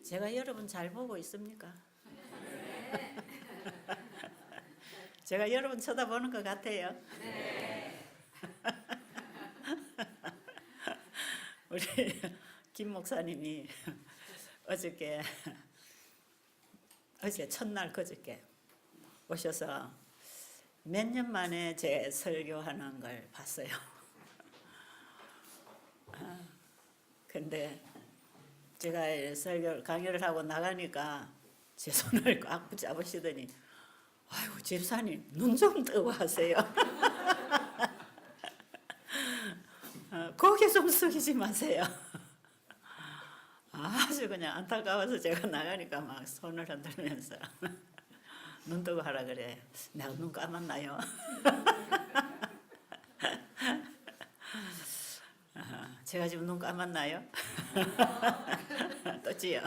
제가 여러분 잘 보고 있습니까? 제가 여러분 쳐다보는 것 같아요. 우리 김 목사님이 어제 첫날 그저께 오셔서 몇 년 만에 제 설교하는 걸 봤어요. 근데 제가 설교 강연을 하고 나가니까 제 손을 꽉 붙잡으시더니 아이고 집사님 눈 좀 뜨고 하세요. 고개 좀 숙이지 마세요. 아주 그냥 안타까워서 제가 나가니까 막 손을 흔들면서 눈 뜨고 하라 그래. 내가 눈 감았나요? 제가 지금 눈 감았나요? 떴지요?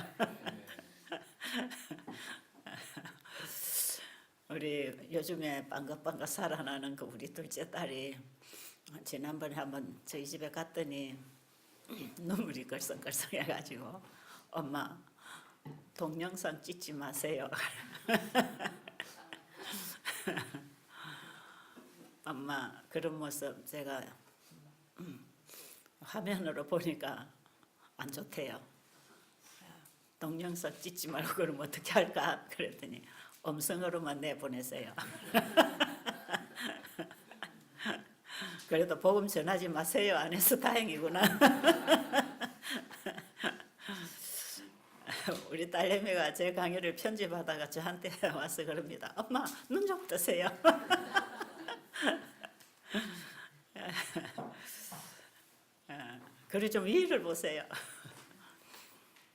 우리 요즘에 빵긋빵긋 살아나는 그 우리 둘째 딸이 지난번에 한번 저희 집에 갔더니 눈물이 걸썽걸썽 해가지고 엄마 동영상 찍지 마세요. 엄마 그런 모습 제가 화면으로 보니까 안 좋대요. 동영상 찍지 말고 그럼 어떻게 할까? 그랬더니 음성으로만 내보내세요. 그래도 복음 전하지 마세요 안 해서 다행이구나. 우리 딸내미가 제 강의를 편집하다가 저한테 와서 그럽니다. 엄마 눈 좀 뜨세요. 그리 좀 위를 보세요.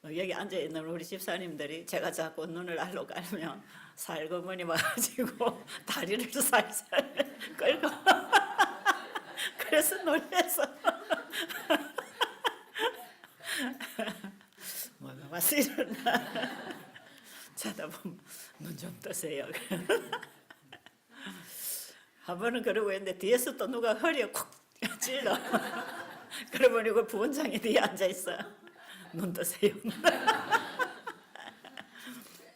여기 앉아있는 우리 집사님들이 제가 자꾸 눈을 알로 깔면 살거머니 와가지고 다리를 살살 끌고 그래서 놀래서 뭐가 와서 일어나 쳐다보면 눈 좀 뜨세요. 한 번은 그러고 있는데 뒤에서 또 누가 허리에 콕 찔러. 그러보니 그 부원장이 뒤에 앉아있어. 눈 뜨세요.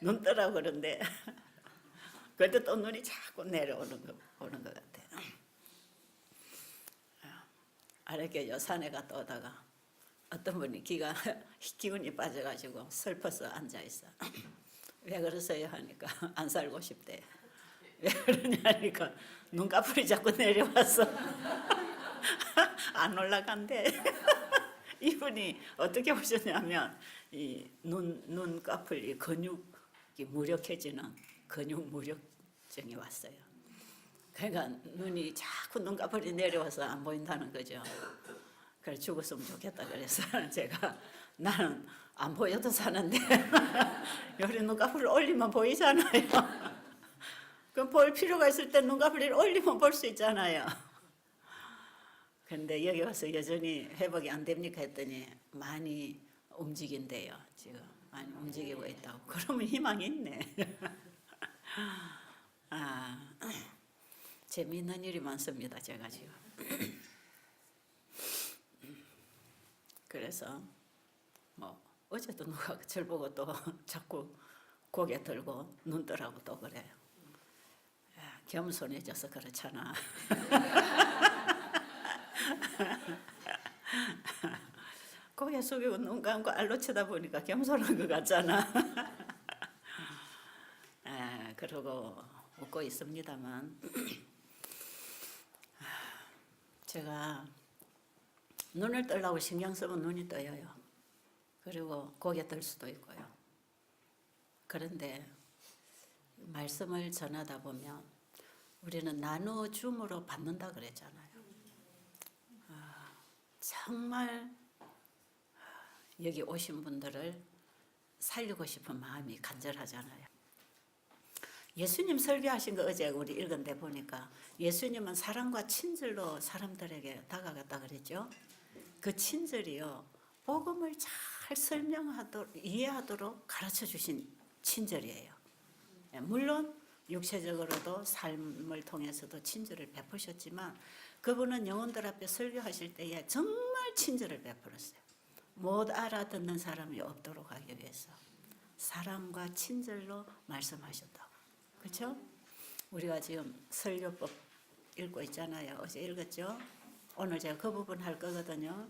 눈 뜨라고 그러는데 그래도 또 눈이 자꾸 내려오는 것 같아요. 아래게 산에 갔다 오다가 어떤 분이 기운이 빠져가지고 슬퍼서 앉아있어. 왜 그러세요 하니까 안 살고 싶대. 왜 그러냐니까 눈꺼풀이 자꾸 내려와서 안 올라간대. 이분이 어떻게 보셨냐면 이 눈꺼풀이 근육이 무력해지는 근육 무력증이 왔어요. 그러니까 눈이 자꾸 눈꺼풀이 내려와서 안 보인다는 거죠. 그래 죽었으면 좋겠다 그래서 제가 나는 안 보여도 사는데 여기 눈꺼풀을 올리면 보이잖아요. 그럼 볼 필요가 있을 때 눈꺼풀을 올리면 볼 수 있잖아요. 근데 여기 와서 여전히 회복이 안 됩니까 했더니 많이 움직인대요. 지금 많이 움직이고 있다고. 그러면 희망이 있네. 재미있는 일이 많습니다. 제가 지금. 그래서 뭐 어제도 누가 절 보고 또 자꾸 고개 들고 눈 뜨라고 또 그래요. 겸손해져서 그렇잖아. 고개 숙이고 눈 감고 알로 쳐다보니까 겸손한 것 같잖아. 그러고 웃고 있습니다만 제가 눈을 뜨려고 신경 쓰면 눈이 떠요. 그리고 고개 들 수도 있고요. 그런데 말씀을 전하다 보면 우리는 나눠줌으로 받는다 그랬잖아요. 정말 여기 오신 분들을 살리고 싶은 마음이 간절하잖아요. 예수님 설교하신 거 어제 우리 읽은데 보니까 예수님은 사랑과 친절로 사람들에게 다가갔다 그랬죠. 그 친절이요, 복음을 잘 설명하도록 이해하도록 가르쳐 주신 친절이에요. 물론 육체적으로도 삶을 통해서도 친절을 베푸셨지만 그분은 영혼들 앞에 설교하실 때에 정말 친절을 베풀었어요. 못 알아듣는 사람이 없도록 하기 위해서. 사랑과 친절로 말씀하셨다고. 그렇죠? 우리가 지금 설교법 읽고 있잖아요. 어제 읽었죠? 오늘 제가 그 부분 할 거거든요.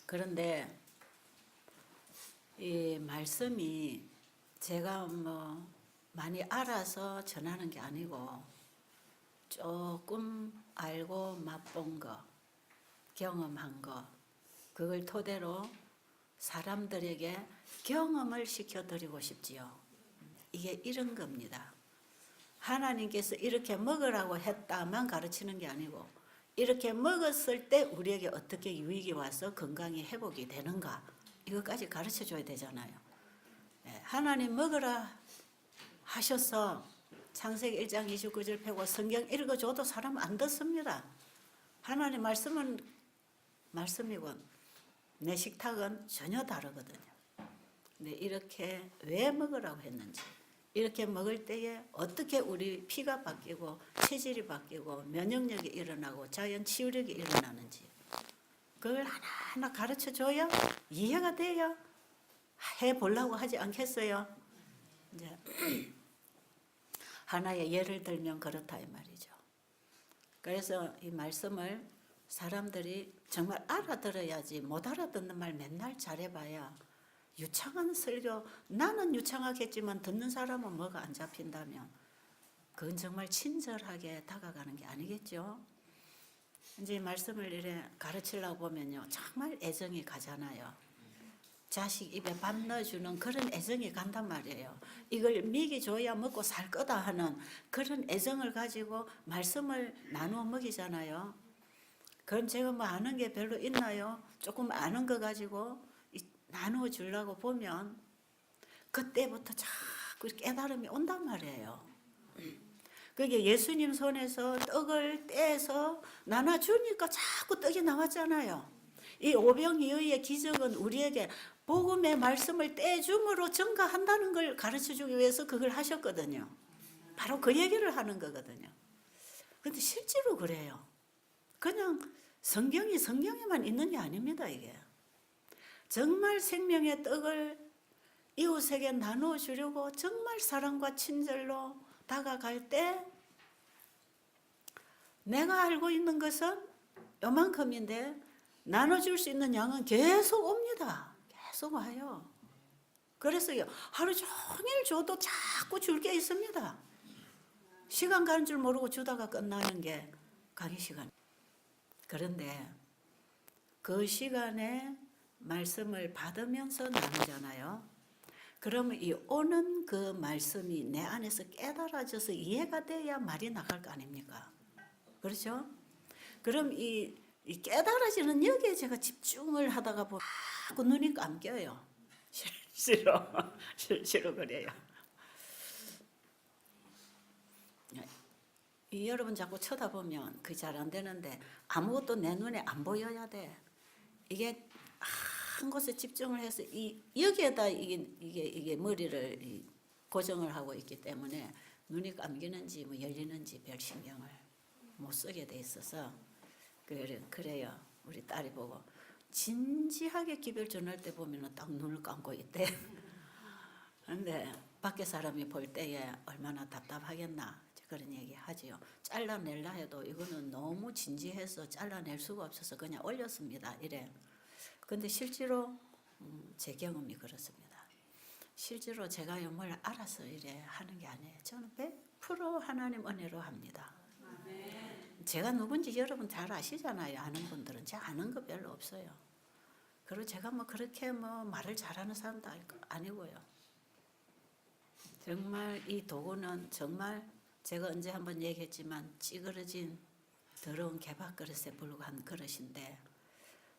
그런데 이 말씀이 제가 뭐 많이 알아서 전하는 게 아니고 조금 알고 맛본 거, 경험한 거, 그걸 토대로 사람들에게 경험을 시켜드리고 싶지요. 이게 이런 겁니다. 하나님께서 이렇게 먹으라고 했다만 가르치는 게 아니고 이렇게 먹었을 때 우리에게 어떻게 유익이 와서 건강이 회복이 되는가, 이것까지 가르쳐 줘야 되잖아요. 하나님 먹으라 하셔서 창세기 1장 29절 펴고 성경 읽어줘도 사람 안 듣습니다. 하나님 말씀은 말씀이고 내 식탁은 전혀 다르거든요. 근데 이렇게 왜 먹으라고 했는지, 이렇게 먹을 때에 어떻게 우리 피가 바뀌고 체질이 바뀌고 면역력이 일어나고 자연 치유력이 일어나는지, 그걸 하나하나 가르쳐 줘야 이해가 돼야 해보려고 하지 않겠어요? 이제 하나의 예를 들면 그렇다 이 말이죠. 그래서 이 말씀을 사람들이 정말 알아들어야지, 못 알아듣는 말 맨날 잘해봐야 유창한 설교, 나는 유창하겠지만 듣는 사람은 뭐가 안 잡힌다면 그건 정말 친절하게 다가가는 게 아니겠죠. 이제 말씀을 이래 가르치려고 보면요, 정말 애정이 가잖아요. 자식 입에 밥 넣어주는 그런 애정이 간단 말이에요. 이걸 먹이줘야 먹고 살 거다 하는 그런 애정을 가지고 말씀을 나누어 먹이잖아요. 그럼 제가 뭐 아는 게 별로 있나요? 조금 아는 거 가지고 나누어 주려고 보면 그때부터 자꾸 깨달음이 온단 말이에요. 그게 예수님 손에서 떡을 떼서 나눠주니까 자꾸 떡이 나왔잖아요. 이 오병이어의 기적은 우리에게 복음의 말씀을 떼줌으로 증가한다는 걸 가르쳐주기 위해서 그걸 하셨거든요. 바로 그 얘기를 하는 거거든요. 그런데 실제로 그래요. 그냥 성경이 성경에만 있는 게 아닙니다. 이게 정말 생명의 떡을 이웃에게 나누어 주려고 정말 사랑과 친절로 다가갈 때 내가 알고 있는 것은 요만큼인데 나눠줄 수 있는 양은 계속 옵니다. 계속 와요. 그래서요, 하루 종일 줘도 자꾸 줄 게 있습니다. 시간 가는 줄 모르고 주다가 끝나는 게 강의 시간. 그런데 그 시간에 말씀을 받으면서 나누잖아요. 그러면 이 오는 그 말씀이 내 안에서 깨달아져서 이해가 돼야 말이 나갈 거 아닙니까? 그렇죠? 그럼 이 깨달아지는 여기에 제가 집중을 하다가 보면 자꾸 눈이 감겨요. 실제로 그래요. 여러분 자꾸 쳐다보면 그게 잘 안 되는데 아무것도 내 눈에 안 보여야 돼. 이게 한 곳에 집중을 해서 여기에다 이게 머리를 고정을 하고 있기 때문에 눈이 감기는지 뭐 열리는지 별 신경을 못 쓰게 돼 있어서 그래요. 우리 딸이 보고 진지하게 기별 전할 때 보면은 딱 눈을 감고 있대. 근데 밖에 사람이 볼 때에 얼마나 답답하겠나 그런 얘기 하지요. 잘라낼라 해도 이거는 너무 진지해서 잘라낼 수가 없어서 그냥 올렸습니다. 이래. 근데 실제로 제 경험이 그렇습니다. 실제로 제가 뭘 알아서 이래 하는 게 아니에요. 저는 100% 하나님 은혜로 합니다. 제가 누군지 여러분 잘 아시잖아요. 아는 분들은. 제가 아는 거 별로 없어요. 그리고 제가 뭐 그렇게 뭐 말을 잘하는 사람도 아니고요. 정말 이 도구는 정말 제가 언제 한번 얘기했지만 찌그러진 더러운 개밥그릇에 불과한 그릇인데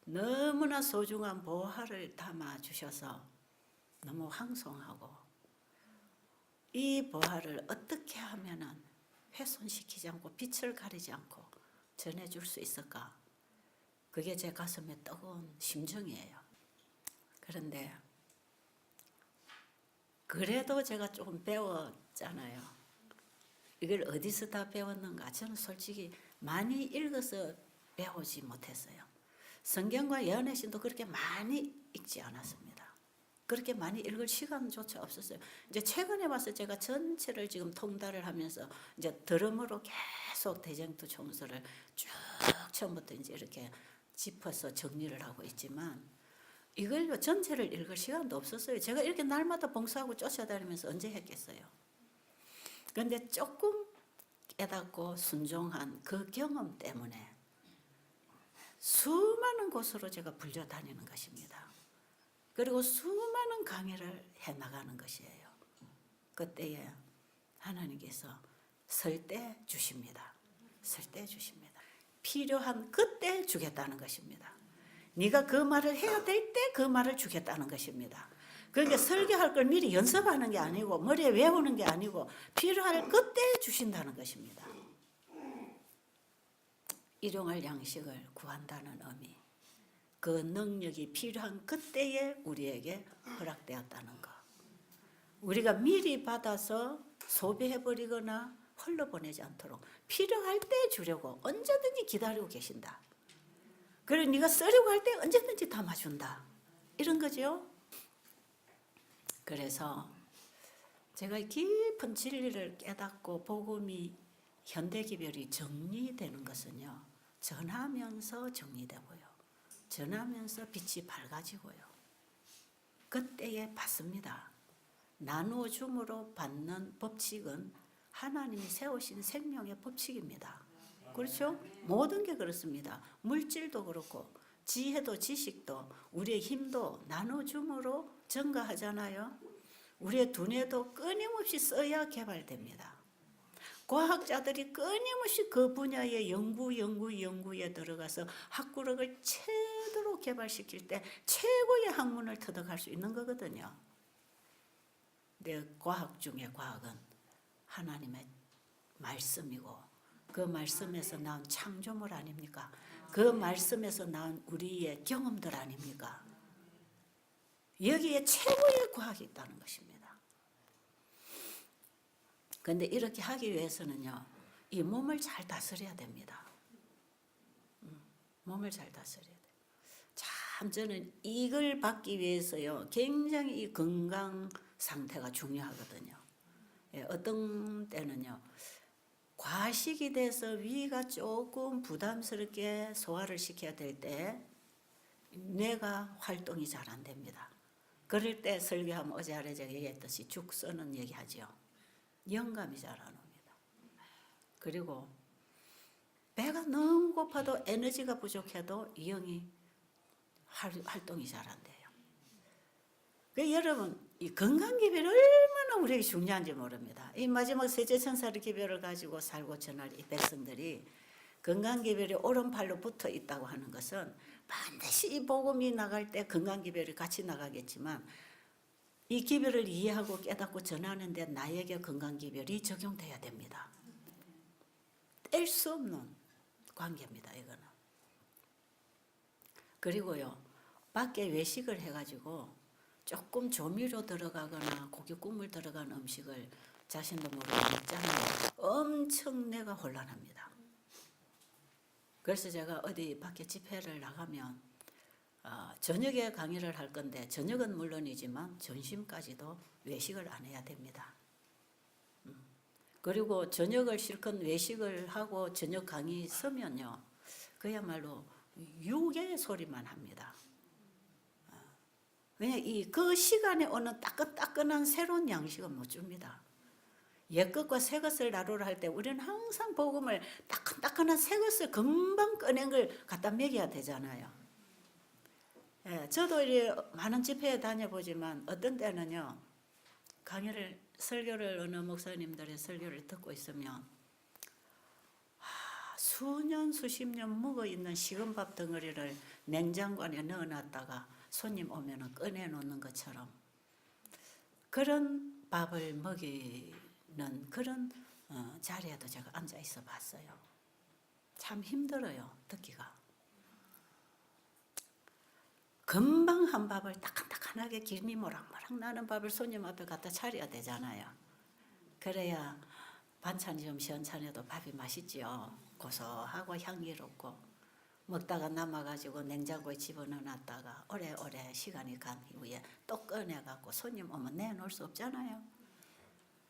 너무나 소중한 보화를 담아주셔서 너무 황송하고 이 보화를 어떻게 하면은 훼손시키지 않고 빛을 가리지 않고 전해줄 수 있을까? 그게 제 가슴에 뜨거운 심정이에요. 그런데 그래도 제가 조금 배웠잖아요. 이걸 어디서 다 배웠는가? 저는 솔직히 많이 읽어서 배우지 못했어요. 성경과 예언의 신도 그렇게 많이 읽지 않았습니다. 그렇게 많이 읽을 시간조차 없었어요. 이제 최근에 와서 제가 전체를 지금 통달을 하면서 이제 드럼으로 계속 대쟁투 총서를 쭉 처음부터 이제 이렇게 짚어서 정리를 하고 있지만 이걸 전체를 읽을 시간도 없었어요. 제가 이렇게 날마다 봉사하고 쫓아다니면서 언제 했겠어요. 그런데 조금 깨닫고 순종한 그 경험 때문에 수많은 곳으로 제가 불려다니는 것입니다. 그리고 수많은 강의를 해나가는 것이에요. 그때에 하나님께서 설 때 주십니다. 설 때 주십니다. 필요한 그때 주겠다는 것입니다. 네가 그 말을 해야 될 때 그 말을 주겠다는 것입니다. 그러니까 설교할 걸 미리 연습하는 게 아니고 머리에 외우는 게 아니고 필요할 그때 주신다는 것입니다. 일용할 양식을 구한다는 의미, 그 능력이 필요한 그때에 우리에게 허락되었다는 것. 우리가 미리 받아서 소비해버리거나 흘려보내지 않도록 필요할 때 주려고 언제든지 기다리고 계신다. 그리고 네가 쓰려고 할 때 언제든지 담아준다. 이런 거죠. 그래서 제가 깊은 진리를 깨닫고 복음이 현대기별이 정리되는 것은요. 전하면서 정리되고요. 전하면서 빛이 밝아지고요. 그때에 받습니다. 나누어 줌으로 받는 법칙은 하나님이 세우신 생명의 법칙입니다. 그렇죠? 모든 게 그렇습니다. 물질도 그렇고 지혜도 지식도 우리의 힘도 나눠줌으로 증가하잖아요. 우리의 두뇌도 끊임없이 써야 개발됩니다. 과학자들이 끊임없이 그 분야의 연구에 들어가서 학구력을 최대로 개발시킬 때 최고의 학문을 터득할 수 있는 거거든요. 내 과학 중에 과학은 하나님의 말씀이고 그 말씀에서 나온 창조물 아닙니까? 그 말씀에서 나온 우리의 경험들 아닙니까? 여기에 최고의 과학이 있다는 것입니다. 그런데 이렇게 하기 위해서는요, 이 몸을 잘 다스려야 됩니다. 몸을 잘 다스려야 돼요. 참 저는 이걸 받기 위해서요, 굉장히 이 건강 상태가 중요하거든요. 예, 어떤 때는요, 과식이 돼서 위가 조금 부담스럽게 소화를 시켜야 될 때 뇌가 활동이 잘 안 됩니다. 그럴 때 설교하면 어제 아래 제가 얘기했듯이 죽 써는 얘기하죠. 영감이 잘 안 옵니다. 그리고 배가 너무 고파도 에너지가 부족해도 영이 활동이 잘 안 돼요. 그 여러분 이 건강기별이 얼마나 우리에게 중요한지 모릅니다. 이 마지막 세제천사의 기별을 가지고 살고 전할 이 백성들이 건강기별이 오른팔로 붙어 있다고 하는 것은 반드시 이 복음이 나갈 때 건강기별이 같이 나가겠지만 이 기별을 이해하고 깨닫고 전하는데 나에게 건강기별이 적용돼야 됩니다. 뗄 수 없는 관계입니다. 이거는. 그리고요. 밖에 외식을 해가지고 조금 조미료 들어가거나 고기 국물 들어간 음식을 자신도 모르게 먹자면 엄청 내가 혼란합니다. 그래서 제가 어디 밖에 집회를 나가면 저녁에 강의를 할 건데 저녁은 물론이지만 점심까지도 외식을 안 해야 됩니다. 그리고 저녁을 실컷 외식을 하고 저녁 강의 서면요. 그야말로 유괴 소리만 합니다. 왜냐 그 시간에 오는 따끈따끈한 새로운 양식은 못 줍니다. 옛 것과 새 것을 나누라 할 때 우리는 항상 복음을 따끈따끈한 새 것을 금방 꺼낸 걸 갖다 먹여야 되잖아요. 예, 저도 이제 많은 집회에 다녀보지만 어떤 때는요. 설교를 어느 목사님들의 설교를 듣고 있으면 수년 수십 년 묵어있는 식은 밥 덩어리를 냉장고 안에 넣어놨다가 손님 오면 꺼내놓는 것처럼 그런 밥을 먹이는 그런 자리에도 제가 앉아있어 봤어요. 참 힘들어요. 듣기가. 금방 한 밥을 따끈따끈하게 기름이 모락모락 나는 밥을 손님 앞에 갖다 차려야 되잖아요. 그래야 반찬이 좀 시원찮아도 밥이 맛있지요. 고소하고 향기롭고. 먹다가 남아가지고 냉장고에 집어넣어놨다가 오래오래 시간이 간 이후에 또 꺼내갖고 손님 오면 내놓을 수 없잖아요.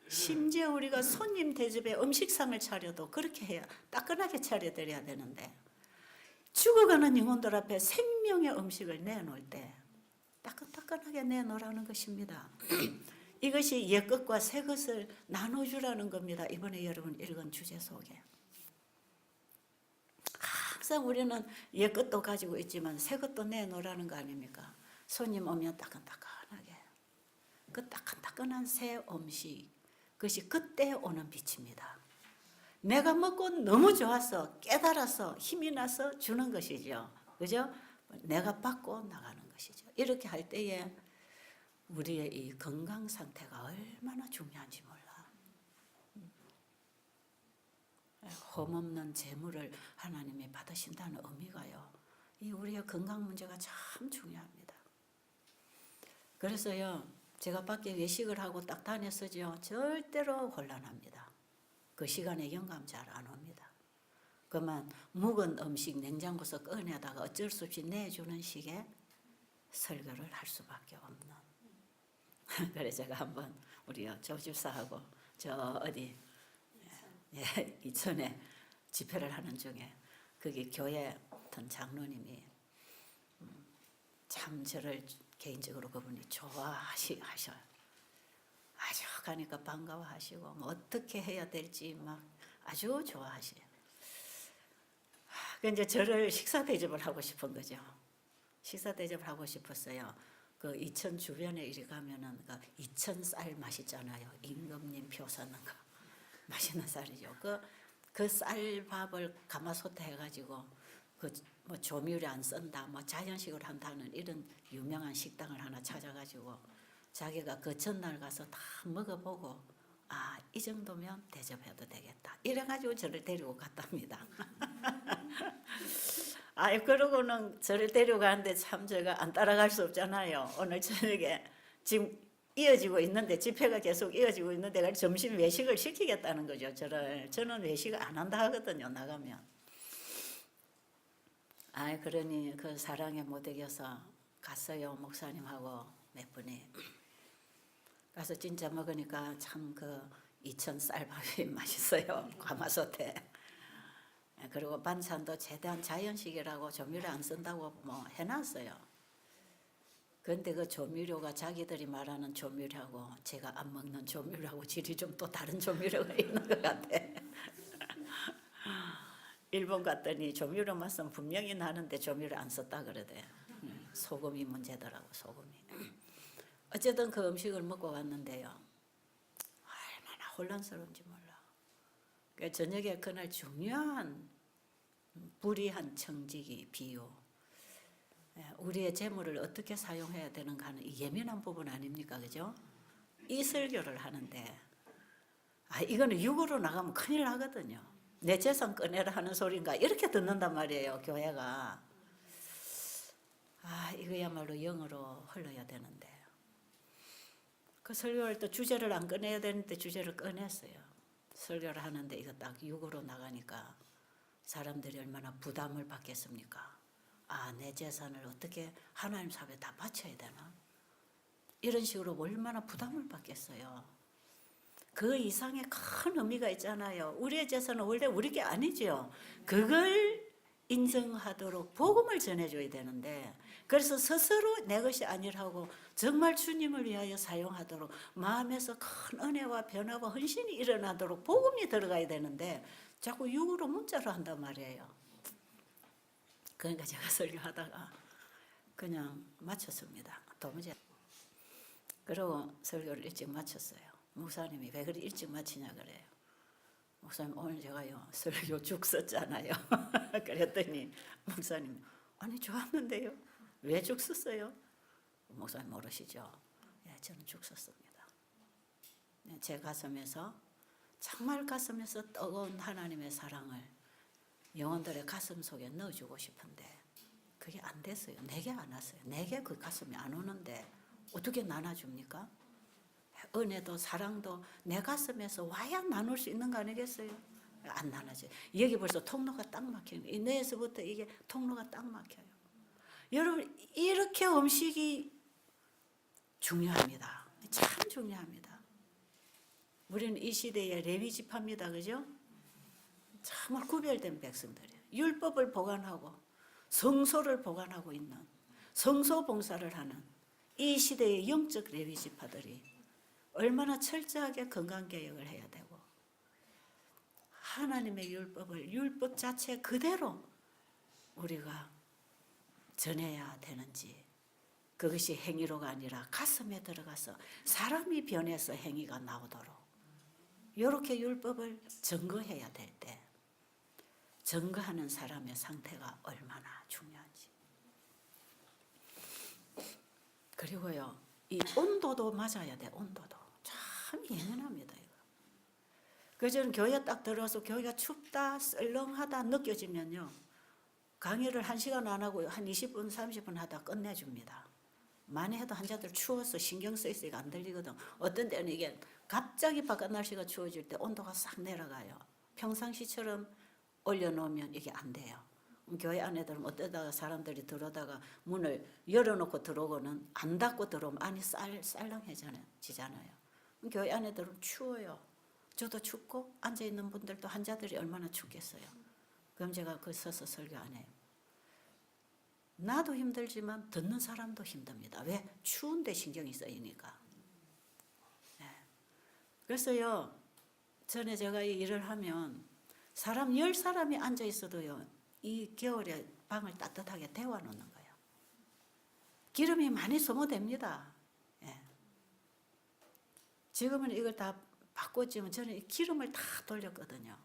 심지어 우리가 손님 대접에 음식상을 차려도 그렇게 해야 따끈하게 차려드려야 되는데 죽어가는 영혼들 앞에 생명의 음식을 내놓을 때 따끈따끈하게 내놓으라는 것입니다. 이것이 옛것과 새것을 나눠주라는 겁니다. 이번에 여러분 읽은 주제 속에. 항상 우리는 옛것도 가지고 있지만 새것도 내놓으라는 거 아닙니까? 손님 오면 따끈따끈하게. 그 따끈따끈한 새 음식, 그것이 그때 오는 빛입니다. 내가 먹고 너무 좋아서 깨달아서 힘이 나서 주는 것이죠. 그죠? 내가 받고 나가는 것이죠. 이렇게 할 때에 우리의 이 건강 상태가 얼마나 중요한지 몰라. 험없는 재물을 하나님이 받으신다는 의미가요. 이 우리의 건강 문제가 참 중요합니다. 그래서요, 제가 밖에 외식을 하고 딱 다녔어죠. 절대로 혼란합니다. 그 시간에 영감 잘 안 옵니다. 그만 묵은 음식 냉장고에서 꺼내다가 어쩔 수 없이 내주는 식의 설교를 할 수밖에 없는. 그래서 제가 한번 우리 조집사하고 저 어디 이천에 집회를 하는 중에 거기 교회 어떤 장로님이 참 저를 개인적으로 그분이 좋아하셔요. 아주 가니까 반가워하시고 뭐 어떻게 해야 될지 막 아주 좋아하셔요. 그 이제 저를 식사 대접을 하고 싶은 거죠. 식사 대접을 하고 싶었어요. 그 이천 주변에 이리 가면은 그 이천 쌀 맛있잖아요. 임금님 표 사는 거 맛있는 쌀이죠. 그 쌀밥을 가마솥에 해가지고 그 뭐 조미료 안 쓴다, 뭐 자연식으로 한다는 이런 유명한 식당을 하나 찾아가지고 자기가 그 전날 가서 다 먹어보고 아, 이 정도면 대접해도 되겠다. 이래가지고 저를 데리고 갔답니다. 아, 그러고는 저를 데려가는데 참 제가 안 따라갈 수 없잖아요. 오늘 저녁에 지금 이어지고 있는데 집회가 계속 이어지고 있는데 점심 외식을 시키겠다는 거죠. 저는 외식을 안 한다 하거든요. 나가면. 아, 그러니 그 사랑에 못 이겨서 갔어요. 목사님하고 몇 분이. 가서 진짜 먹으니까 참 그 이천 쌀밥이 맛있어요. 가마솥에. 그리고 반찬도 최대한 자연식이라고 조미료 안 쓴다고 뭐 해놨어요. 그런데 그 조미료가 자기들이 말하는 조미료하고 제가 안 먹는 조미료하고 질이 좀 또 다른 조미료가 있는 것 같아. 일본 갔더니 조미료 맛은 분명히 나는데 조미료 안 썼다 그러대. 소금이 문제더라고, 소금이. 어쨌든 그 음식을 먹고 왔는데요. 얼마나 혼란스러운지 몰라. 그러니까 저녁에 그날 중요한 불의한 청지기 비유. 우리의 재물을 어떻게 사용해야 되는가 하는 예민한 부분 아닙니까? 그죠? 이 설교를 하는데 아, 이거는 육으로 나가면 큰일 나거든요. 내 재산 꺼내라 하는 소린가 이렇게 듣는단 말이에요. 교회가. 아, 이거야말로 영으로 흘러야 되는데 그 설교할 때 주제를 안 꺼내야 되는데 주제를 꺼냈어요. 설교를 하는데 이거 딱 육으로 나가니까 사람들이 얼마나 부담을 받겠습니까? 아, 내 재산을 어떻게 하나님 사업에 다 바쳐야 되나? 이런 식으로 얼마나 부담을 받겠어요. 그 이상의 큰 의미가 있잖아요. 우리의 재산은 원래 우리 게 아니죠. 그걸 인정하도록 복음을 전해줘야 되는데 그래서 스스로 내 것이 아니라고 정말 주님을 위하여 사용하도록 마음에서 큰 은혜와 변화와 헌신이 일어나도록 복음이 들어가야 되는데 자꾸 육으로 문자로 한단 말이에요. 그러니까 제가 설교하다가 그냥 마쳤습니다. 도무지. 그리고 설교를 일찍 마쳤어요. 목사님이 왜 그리 일찍 마치냐 그래요. 목사님 오늘 제가요 설교 죽 썼잖아요. 그랬더니 목사님 아니 좋았는데요. 왜 죽 썼어요? 목사님 모르시죠? 예, 저는 죽 썼습니다. 제 가슴에서 정말 가슴에서 뜨거운 하나님의 사랑을 영혼들의 가슴 속에 넣어주고 싶은데 그게 안 됐어요. 내게 안 왔어요. 내게 그 가슴이 안 오는데 어떻게 나눠줍니까? 은혜도 사랑도 내 가슴에서 와야 나눌 수 있는 거 아니겠어요? 안 나눠져요. 여기 벌써 통로가 딱 막혀요. 이 뇌에서부터 이게 통로가 딱 막혀요. 여러분 이렇게 음식이 중요합니다. 참 중요합니다. 우리는 이 시대에 레위 지파입니다. 그죠? 정말 구별된 백성들이에요. 율법을 보관하고 성소를 보관하고 있는 성소 봉사를 하는 이 시대의 영적 레위 지파들이 얼마나 철저하게 건강개혁을 해야 되고 하나님의 율법을 율법 자체 그대로 우리가 전해야 되는지, 그것이 행위로가 아니라 가슴에 들어가서 사람이 변해서 행위가 나오도록 이렇게 율법을 증거해야 될 때 증거하는 사람의 상태가 얼마나 중요한지. 그리고요, 이 온도도 맞아야 돼. 온도도 참 예민합니다. 이거. 그래서 저는 교회 딱 들어와서 교회가 춥다 썰렁하다 느껴지면요, 강의를 1시간 안 하고 한 20분 30분 하다 끝내줍니다. 많이 해도 환자들 추워서 신경 쓰이니까 안 들리거든. 어떤 때는 이게 갑자기 바깥 날씨가 추워질 때 온도가 싹 내려가요. 평상시처럼 올려놓으면 이게 안 돼요. 교회 안에 들어오면 어쩌다가 사람들이 들어오다가 문을 열어놓고 들어오고는 안 닫고 들어오면 안이 쌀렁해지잖아요. 교회 안에 들어오면 추워요. 저도 춥고 앉아있는 분들도 환자들이 얼마나 춥겠어요. 그럼 제가 그 서서 설교 안 해요. 나도 힘들지만 듣는 사람도 힘듭니다. 왜? 추운데 신경이 쓰이니까. 네. 그래서요, 전에 제가 이 일을 하면 사람 10사람이 앉아 있어도요, 이 겨울에 방을 따뜻하게 데워놓는 거예요. 기름이 많이 소모됩니다. 네. 지금은 이걸 다 바꿨지만 저는 기름을 다 돌렸거든요.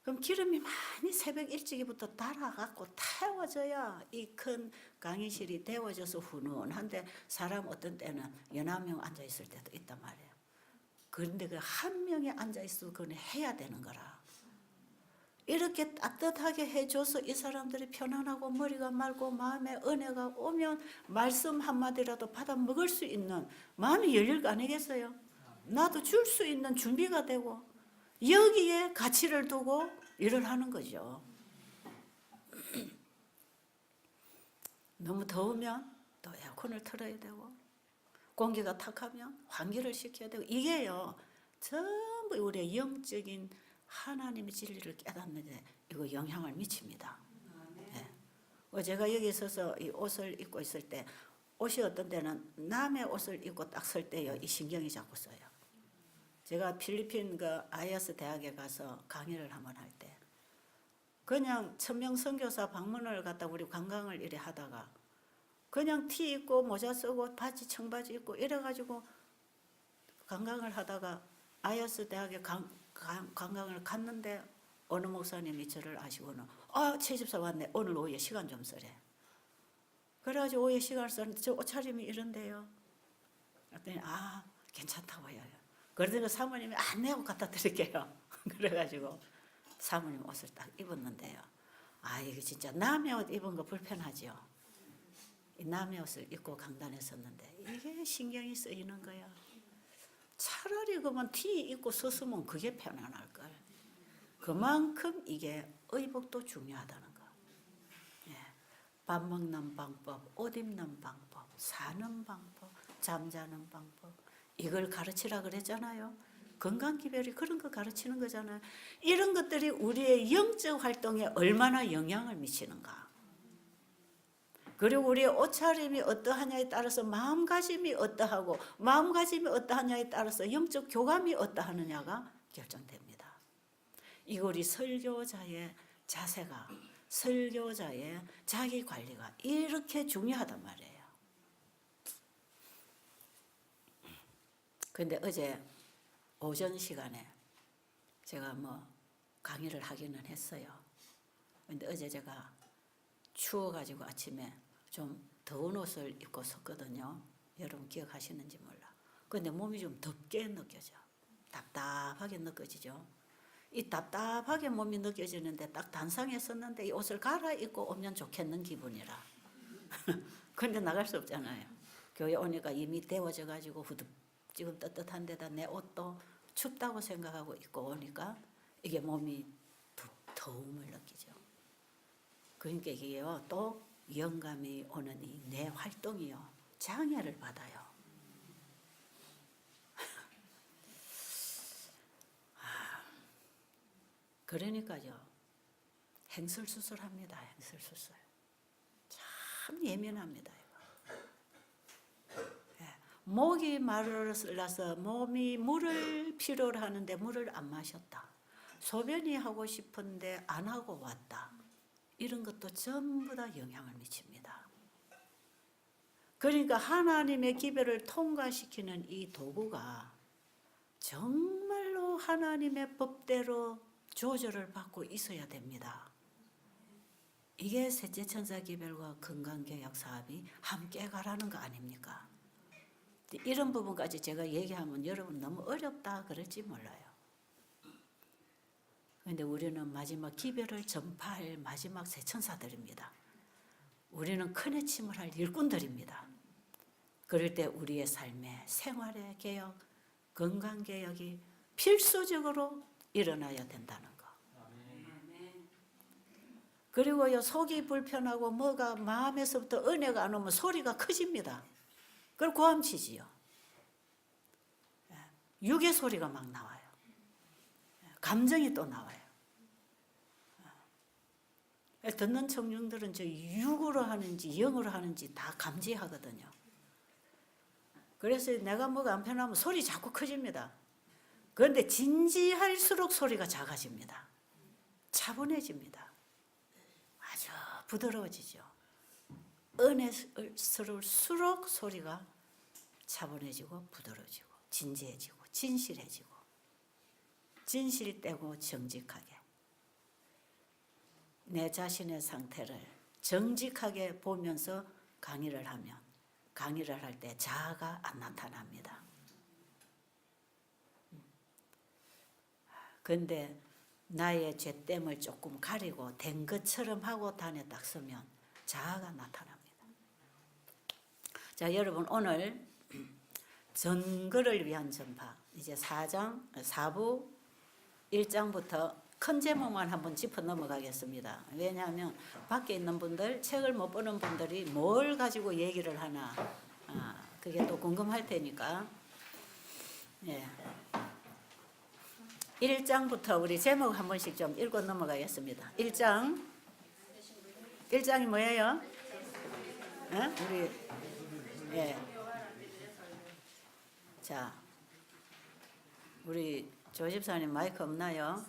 그럼 기름이 많이 새벽 일찍부터 달아갖고 태워져야 이 큰 강의실이 데워져서 훈훈한데 사람 어떤 때는 9명 앉아있을 때도 있단 말이에요. 그런데 그 한 명이 앉아있어도 그건 해야 되는 거라. 이렇게 따뜻하게 해줘서 이 사람들이 편안하고 머리가 맑고 마음에 은혜가 오면 말씀 한마디라도 받아 먹을 수 있는 마음이 열릴 거 아니겠어요? 나도 줄 수 있는 준비가 되고 여기에 가치를 두고 일을 하는 거죠. 너무 더우면 또 에어컨을 틀어야 되고 공기가 탁하면 환기를 시켜야 되고 이게요 전부 우리의 영적인 하나님의 진리를 깨닫는데 이거 영향을 미칩니다. 네. 제가 여기 서서 이 옷을 입고 있을 때 옷이 어떤 때는 남의 옷을 입고 딱 설 때요 이 신경이 자꾸 써요. 제가 필리핀 그 아이아스 대학에 가서 강의를 한번 할 때 그냥 천명 선교사 방문을 갖다 우리 관광을 이래 하다가 그냥 티 입고 모자 쓰고 바지 청바지 입고 이래가지고 관광을 하다가 아이아스 대학에 관광을 갔는데 어느 목사님이 저를 아시고는 최 집사 왔네 오늘 오후에 시간 좀 쓰래. 그래가지고 오후에 시간을 썼는데 저 옷차림이 이런데요. 그랬더니 괜찮다고 해요. 그러더니 사모님이 내 옷 갖다 드릴게요. 그래가지고 사모님 옷을 딱 입었는데요. 이게 진짜 남의 옷 입은 거 불편하죠. 남의 옷을 입고 강단에 섰는데 이게 신경이 쓰이는 거야. 차라리 그만 티 입고 섰으면 그게 편안할 걸. 그만큼 이게 의복도 중요하다는 거. 예. 밥 먹는 방법, 옷 입는 방법, 사는 방법, 잠자는 방법. 이걸 가르치라 그랬잖아요. 건강기별이 그런 거 가르치는 거잖아요. 이런 것들이 우리의 영적 활동에 얼마나 영향을 미치는가. 그리고 우리의 옷차림이 어떠하냐에 따라서 마음가짐이 어떠하고 마음가짐이 어떠하냐에 따라서 영적 교감이 어떠하느냐가 결정됩니다. 이거 우리 설교자의 자세가 설교자의 자기관리가 이렇게 중요하단 말이에요. 그런데 어제 오전 시간에 제가 강의를 하기는 했어요. 그런데 어제 제가 추워가지고 아침에 좀 더운 옷을 입고 섰거든요. 여러분 기억하시는지 몰라. 그런데 몸이 좀 덥게 느껴져. 답답하게 느껴지죠. 이 답답하게 몸이 느껴지는데 딱 단상에 섰는데 이 옷을 갈아입고 오면 좋겠는 기분이라. 그런데 나갈 수 없잖아요. 교회 오니까 이미 데워져 가지고 지금 떳떳한 데다 내 옷도 춥다고 생각하고 입고 오니까 이게 몸이 더움을 느끼죠. 그러니까 이게요, 또 영감이 오는 이 뇌 활동이요, 장애를 받아요. 그러니까요, 행설수술합니다. 행설수술. 참 예민합니다. 목이 마르러서 몸이 물을 필요로 하는데 물을 안 마셨다. 소변이 하고 싶은데 안 하고 왔다. 이런 것도 전부 다 영향을 미칩니다. 그러니까 하나님의 기별을 통과시키는 이 도구가 정말로 하나님의 법대로 조절을 받고 있어야 됩니다. 이게 셋째 천사 기별과 건강개혁 사업이 함께 가라는 거 아닙니까? 이런 부분까지 제가 얘기하면 여러분 너무 어렵다 그럴지 몰라요. 그런데 우리는 마지막 기별을 전파할 마지막 새 천사들입니다. 우리는 큰 해침을 할 일꾼들입니다. 그럴 때 우리의 삶의 생활의 개혁, 건강개혁이 필수적으로 일어나야 된다는 거. 그리고요, 속이 불편하고 뭐가 마음에서부터 은혜가 안 오면 소리가 커집니다. 그걸 고함치지요. 육의 소리가 막 나와요. 감정이 또 나와요. 듣는 청중들은 저 육으로 하는지 영으로 하는지 다 감지하거든요. 그래서 내가 뭐가 안 편하면 소리 자꾸 커집니다. 그런데 진지할수록 소리가 작아집니다. 차분해집니다. 아주 부드러워지죠. 은혜스러울수록 소리가 차분해지고 부드러워지고 진지해지고 진실해지고 진실되고 정직하게 내 자신의 상태를 정직하게 보면서 강의를 하면 강의를 할 때 자아가 안 나타납니다. 그런데 나의 죄됨을 조금 가리고 된 것처럼 하고 단에 딱 서면 자아가 나타납니다. 자, 여러분 오늘 전거를 위한 전파 이제 4부 1장부터 큰 제목만 한번 짚어 넘어가겠습니다. 왜냐하면 밖에 있는 분들, 책을 못 보는 분들이 뭘 가지고 얘기를 하나 그게 또 궁금할 테니까. 예. 1장부터 우리 제목 한 번씩 좀 읽고 넘어가겠습니다. 1장이 뭐예요? 우리 예. 자, 우리 조 집사님 마이크 없나요?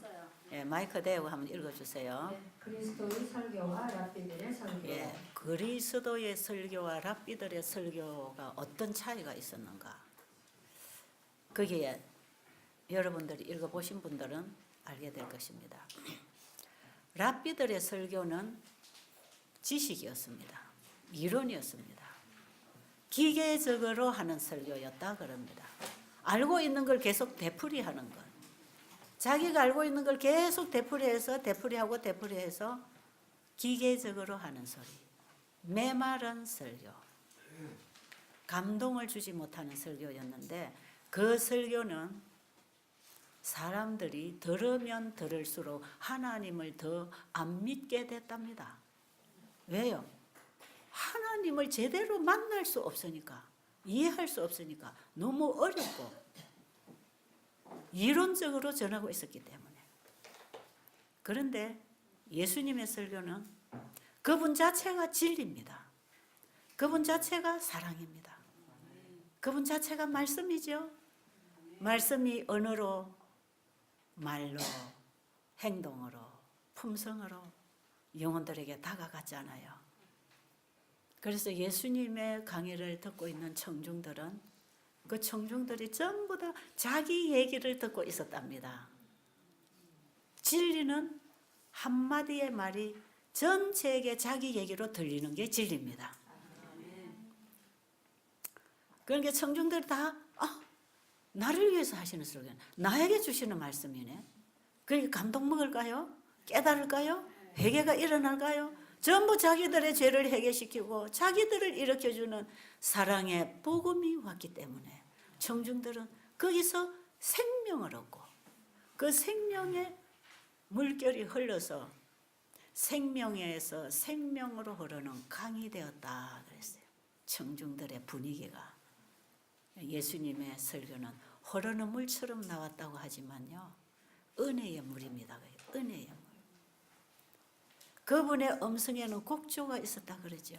예, 마이크 대고 한번 읽어주세요. 네, 그리스도의 설교와 랍비들의 설교. 예, 그리스도의 설교와 랍비들의 설교가 어떤 차이가 있었는가? 거기에 여러분들이 읽어보신 분들은 알게 될 것입니다. 랍비들의 설교는 지식이었습니다. 이론이었습니다. 기계적으로 하는 설교였다 그럽니다. 알고 있는 걸 계속 되풀이하는 것. 자기가 알고 있는 걸 계속 되풀이해서 기계적으로 하는 소리. 메마른 설교. 감동을 주지 못하는 설교였는데 그 설교는 사람들이 들으면 들을수록 하나님을 더 안 믿게 됐답니다. 왜요? 하나님을 제대로 만날 수 없으니까, 이해할 수 없으니까 너무 어렵고 이론적으로 전하고 있었기 때문에. 그런데 예수님의 설교는 그분 자체가 진리입니다. 그분 자체가 사랑입니다. 그분 자체가 말씀이죠. 말씀이 언어로, 말로, 행동으로, 품성으로 영혼들에게 다가갔잖아요. 그래서 예수님의 강의를 듣고 있는 청중들은 그 청중들이 전부 다 자기 얘기를 듣고 있었답니다. 진리는 한마디의 말이 전체에게 자기 얘기로 들리는 게 진리입니다. 그러니까 청중들이 다 나를 위해서 하시는 설교, 나에게 주시는 말씀이네. 그러니까 감동 먹을까요? 깨달을까요? 회개가 일어날까요? 전부 자기들의 죄를 해결시키고 자기들을 일으켜주는 사랑의 복음이 왔기 때문에 청중들은 거기서 생명을 얻고 그 생명의 물결이 흘러서 생명에서 생명으로 흐르는 강이 되었다 그랬어요. 청중들의 분위기가. 예수님의 설교는 흐르는 물처럼 나왔다고 하지만요, 은혜의 물입니다. 은혜의 물. 그분의 음성에는 곡조가 있었다 그러죠.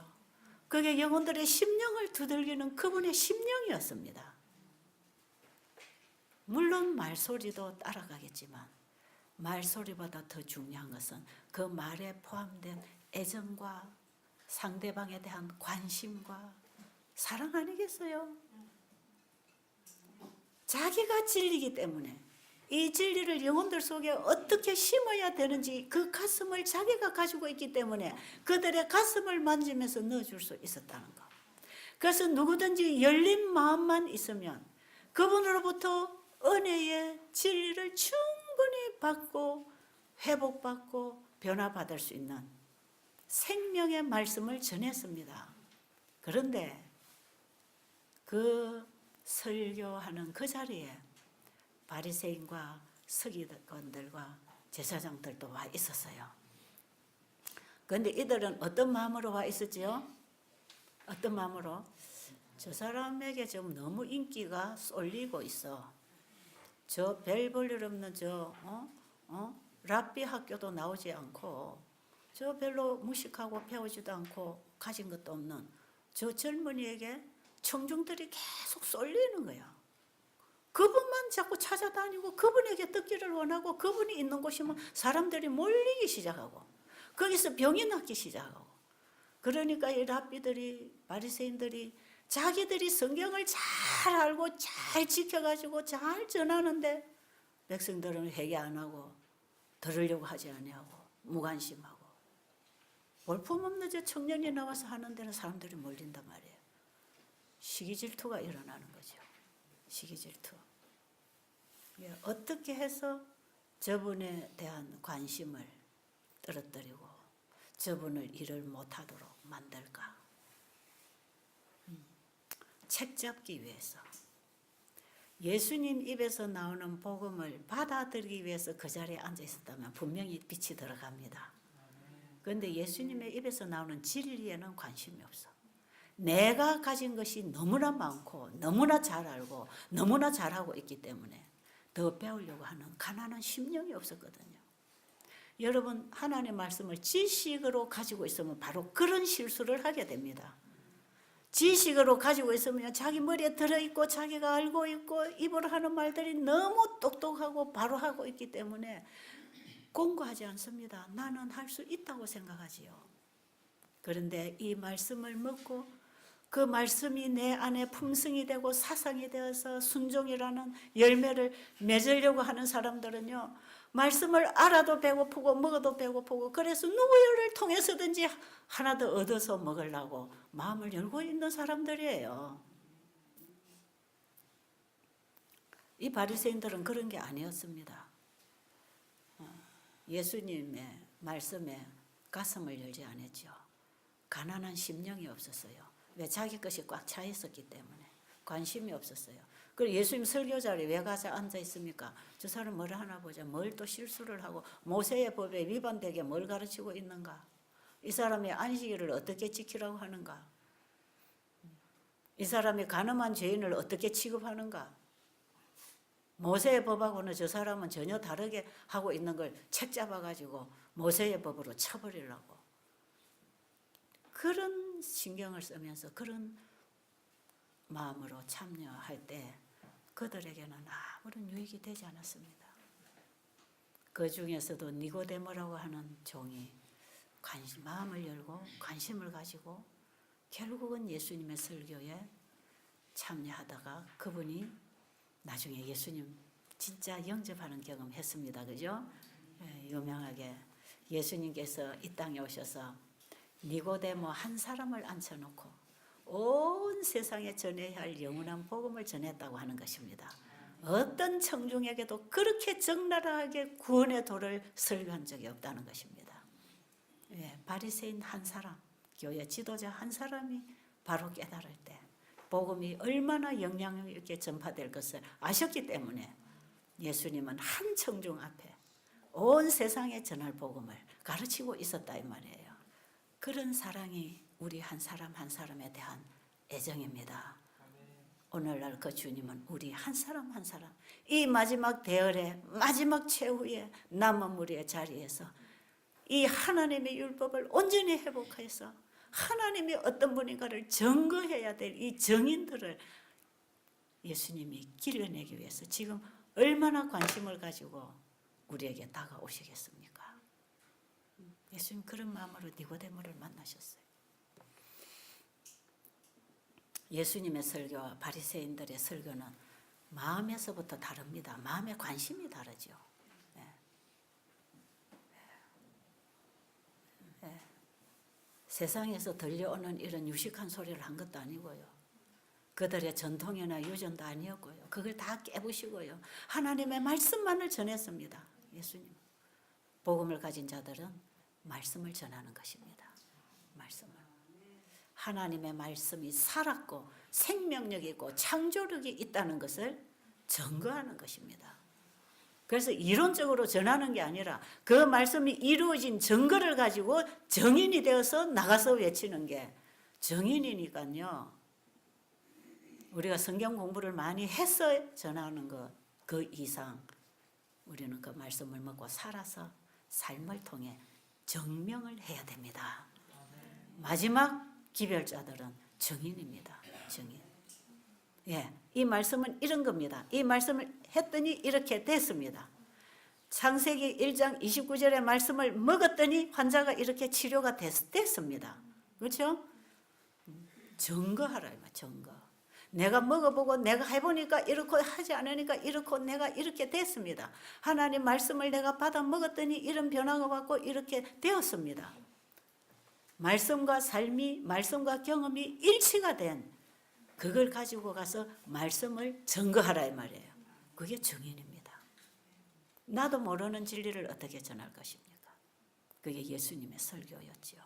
그게 영혼들의 심령을 두들기는 그분의 심령이었습니다. 물론 말소리도 따라가겠지만 말소리보다 더 중요한 것은 그 말에 포함된 애정과 상대방에 대한 관심과 사랑 아니겠어요? 자기가 진리이기 때문에 이 진리를 영혼들 속에 어떻게 심어야 되는지 그 가슴을 자기가 가지고 있기 때문에 그들의 가슴을 만지면서 넣어줄 수 있었다는 것. 그래서 누구든지 열린 마음만 있으면 그분으로부터 은혜의 진리를 충분히 받고 회복받고 변화받을 수 있는 생명의 말씀을 전했습니다. 그런데 그 설교하는 그 자리에 바리새인과 서기관들과 제사장들도 와 있었어요. 그런데 이들은 어떤 마음으로 와 있었지요? 어떤 마음으로? 저 사람에게 좀 너무 인기가 쏠리고 있어. 저 별 볼 일 없는 랍비 학교도 나오지 않고 저 별로 무식하고 배우지도 않고 가진 것도 없는 저 젊은이에게 청중들이 계속 쏠리는 거야. 그분만 자꾸 찾아다니고 그분에게 듣기를 원하고 그분이 있는 곳이면 사람들이 몰리기 시작하고 거기서 병이 낫기 시작하고 그러니까 이 랍비들이 바리새인들이 자기들이 성경을 잘 알고 잘 지켜가지고 잘 전하는데 백성들은 회개 안 하고 들으려고 하지 아니하고 무관심하고 볼품없는 저 청년이 나와서 하는 데는 사람들이 몰린단 말이에요. 시기질투가 일어나는 거죠. 시기질투. 어떻게 해서 저분에 대한 관심을 떨어뜨리고 저분을 일을 못하도록 만들까? 책 잡기 위해서 예수님 입에서 나오는 복음을 받아들이기 위해서 그 자리에 앉아 있었다면 분명히 빛이 들어갑니다. 그런데 예수님의 입에서 나오는 진리에는 관심이 없어. 내가 가진 것이 너무나 많고 너무나 잘 알고 너무나 잘하고 있기 때문에 더 배우려고 하는 가난한 심령이 없었거든요. 여러분 하나님의 말씀을 지식으로 가지고 있으면 바로 그런 실수를 하게 됩니다. 지식으로 가지고 있으면 자기 머리에 들어있고 자기가 알고 있고 입으로 하는 말들이 너무 똑똑하고 바로 하고 있기 때문에 공부하지 않습니다. 나는 할 수 있다고 생각하지요. 그런데 이 말씀을 먹고 그 말씀이 내 안에 품성이 되고 사상이 되어서 순종이라는 열매를 맺으려고 하는 사람들은요, 말씀을 알아도 배고프고 먹어도 배고프고 그래서 누구를 통해서든지 하나 더 얻어서 먹으려고 마음을 열고 있는 사람들이에요. 이 바리새인들은 그런 게 아니었습니다. 예수님의 말씀에 가슴을 열지 않았죠. 가난한 심령이 없었어요. 왜? 자기 것이 꽉 차 있었기 때문에 관심이 없었어요. 그리고 예수님 설교 자리에 왜 가서 앉아 있습니까? 저 사람 뭘 하나 보자. 뭘 또 실수를 하고 모세의 법에 위반되게 뭘 가르치고 있는가? 이 사람의 안식일을 어떻게 지키라고 하는가? 이 사람이 간음한 죄인을 어떻게 취급하는가? 모세의 법하고는 저 사람은 전혀 다르게 하고 있는 걸 책 잡아가지고 모세의 법으로 쳐버리려고. 그런 신경을 쓰면서 그런 마음으로 참여할 때 그들에게는 아무런 유익이 되지 않았습니다. 그 중에서도 니고데모라고 하는 종이 마음을 열고 관심을 가지고 결국은 예수님의 설교에 참여하다가 그분이 나중에 예수님 진짜 영접하는 경험했습니다. 그죠? 유명하게 예수님께서 이 땅에 오셔서 니고데모 한 사람을 앉혀놓고 온 세상에 전해야 할 영원한 복음을 전했다고 하는 것입니다. 어떤 청중에게도 그렇게 적나라하게 구원의 도를 설교한 적이 없다는 것입니다. 바리새인 한 사람, 교회 지도자 한 사람이 바로 깨달을 때 복음이 얼마나 영향력 있게 전파될 것을 아셨기 때문에 예수님은 한 청중 앞에 온 세상에 전할 복음을 가르치고 있었다 이 말이에요. 그런 사랑이 우리 한 사람 한 사람에 대한 애정입니다. 오늘날 그 주님은 우리 한 사람 한 사람 이 마지막 대열의 마지막 최후의 남은 무리의 자리에서 이 하나님의 율법을 온전히 회복해서 하나님이 어떤 분인가를 증거해야 될 이 증인들을 예수님이 길러내기 위해서 지금 얼마나 관심을 가지고 우리에게 다가오시겠습니까? 예수님 그런 마음으로 니고데모를 만나셨어요. 예수님의 설교와 바리새인들의 설교는 마음에서부터 다릅니다. 마음의 관심이 다르죠. 세상에서 들려오는 이런 유식한 소리를 한 것도 아니고요. 그들의 전통이나 유전도 아니었고요. 그걸 다 깨부시고요. 하나님의 말씀만을 전했습니다. 예수님. 복음을 가진 자들은 말씀을 전하는 것입니다. 말씀을. 하나님의 말씀이 살았고 생명력이 있고 창조력이 있다는 것을 증거하는 것입니다. 그래서 이론적으로 전하는 게 아니라 그 말씀이 이루어진 증거를 가지고 정인이 되어서 나가서 외치는 게 정인이니까요. 우리가 성경 공부를 많이 해서 전하는 것, 그 이상 우리는 그 말씀을 먹고 살아서 삶을 통해 증명을 해야 됩니다. 마지막 기별자들은 증인입니다. 증인. 예, 이 말씀은 이런 겁니다. 이 말씀을 했더니 이렇게 됐습니다. 창세기 1장 29절의 말씀을 먹었더니 환자가 이렇게 치료가 됐습니다. 그렇죠? 증거하라, 증거. 내가 먹어보고 내가 해보니까 이렇고 하지 않으니까 이렇고 내가 이렇게 됐습니다. 하나님 말씀을 내가 받아 먹었더니 이런 변화가 왔고 이렇게 되었습니다. 말씀과 삶이, 말씀과 경험이 일치가 된 그걸 가지고 가서 말씀을 증거하라 이 말이에요. 그게 증인입니다. 나도 모르는 진리를 어떻게 전할 것입니까? 그게 예수님의 설교였지요.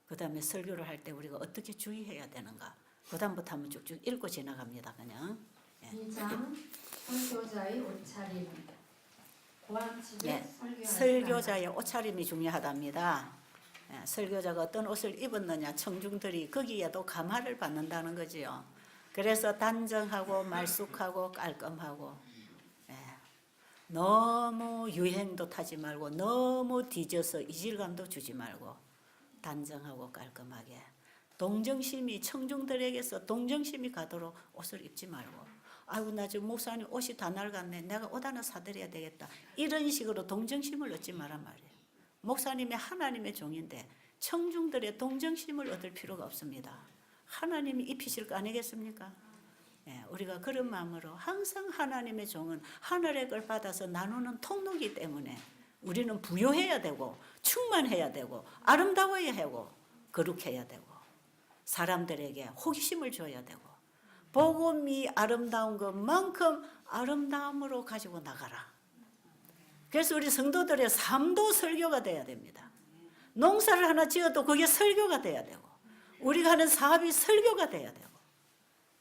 그 다음에 설교를 할 때 우리가 어떻게 주의해야 되는가? 그 다음부터 한번 쭉쭉 읽고 지나갑니다. 그냥. 2장 설교자의 옷차림. 고함치듯 설교하지 설교자의 옷차림이 중요하답니다. 설교자가 어떤 옷을 입었느냐 청중들이 거기에도 감화를 받는다는 거지요. 그래서 단정하고 말쑥하고 깔끔하고 너무 유행도 타지 말고 너무 뒤져서 이질감도 주지 말고 단정하고 깔끔하게 동정심이 청중들에게서 동정심이 가도록 옷을 입지 말고 아이고 나 지금 목사님 옷이 다 낡았네 내가 옷 하나 사드려야 되겠다 이런 식으로 동정심을 얻지 말란 말이에요. 목사님이 하나님의 종인데 청중들의 동정심을 얻을 필요가 없습니다. 하나님이 입히실 거 아니겠습니까? 우리가 그런 마음으로 항상 하나님의 종은 하늘의 걸 받아서 나누는 통로이기 때문에 우리는 부요해야 되고 충만해야 되고 아름다워야 하고 거룩해야 되고 사람들에게 호기심을 줘야 되고 복음이 아름다운 것만큼 아름다움으로 가지고 나가라. 그래서 우리 성도들의 삶도 설교가 돼야 됩니다. 농사를 하나 지어도 그게 설교가 돼야 되고 우리가 하는 사업이 설교가 돼야 되고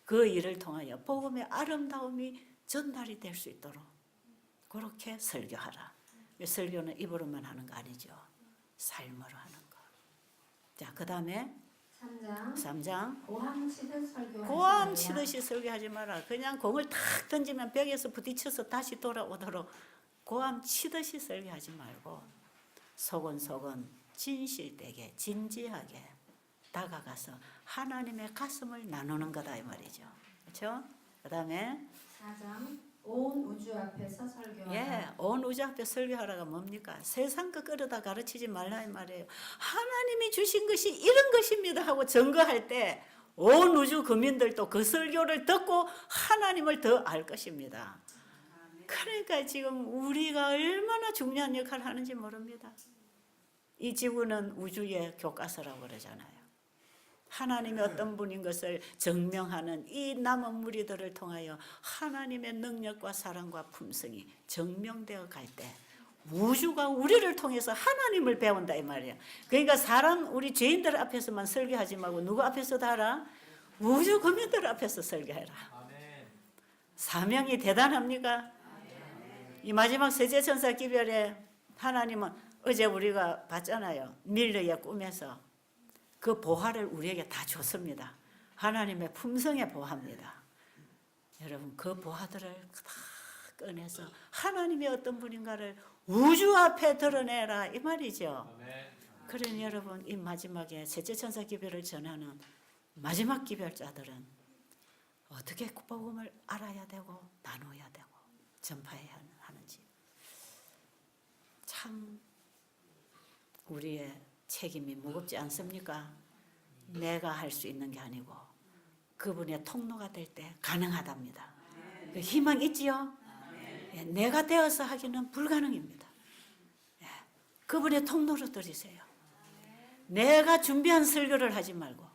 그 일을 통하여 복음의 아름다움이 전달이 될 수 있도록 그렇게 설교하라. 설교는 입으로만 하는 거 아니죠. 삶으로 하는 거. 자, 그 다음에 3장 고함 치듯이 설교하지 마라. 그냥 공을 탁 던지면 벽에서 부딪혀서 다시 돌아오도록 고함 치듯이 설교하지 말고 소곤소곤 진실되게 진지하게 다가가서 하나님의 가슴을 나누는 거다 이 말이죠. 그렇죠? 그 다음에 4장 온 우주 앞에서 설교하라. 온 우주 앞에 설교하라가 뭡니까? 세상 거 끌어다 가르치지 말라 이 말이에요. 하나님이 주신 것이 이런 것입니다 하고 증거할 때 온 우주 국민들도 그 설교를 듣고 하나님을 더 알 것입니다. 그러니까 지금 우리가 얼마나 중요한 역할을 하는지 모릅니다. 이 지구는 우주의 교과서라고 그러잖아요. 하나님이 어떤 분인 것을 증명하는 이 남은 무리들을 통하여 하나님의 능력과 사랑과 품성이 증명되어 갈 때 우주가 우리를 통해서 하나님을 배운다 이 말이에요. 그러니까 사람 우리 죄인들 앞에서만 설교하지 말고 누구 앞에서도 하라? 우주 국민들 앞에서 설교해라. 사명이 대단합니까? 이 마지막 세제천사 기별에 하나님은 어제 우리가 봤잖아요. 밀러의 꿈에서 그 보화를 우리에게 다 줬습니다. 하나님의 품성의 보화입니다. 여러분 그 보화들을 다 꺼내서 하나님이 어떤 분인가를 우주 앞에 드러내라 이 말이죠. 그러니 여러분 이 마지막에 셋째 천사 기별을 전하는 마지막 기별자들은 어떻게 복음을 알아야 되고 나눠야 되고 전파해야 하는지 참 우리의 책임이 무겁지 않습니까? 내가 할 수 있는 게 아니고 그분의 통로가 될 때 가능하답니다. 그 희망 있지요? 예, 내가 되어서 하기는 불가능입니다. 예, 그분의 통로로 들이세요. 내가 준비한 설교를 하지 말고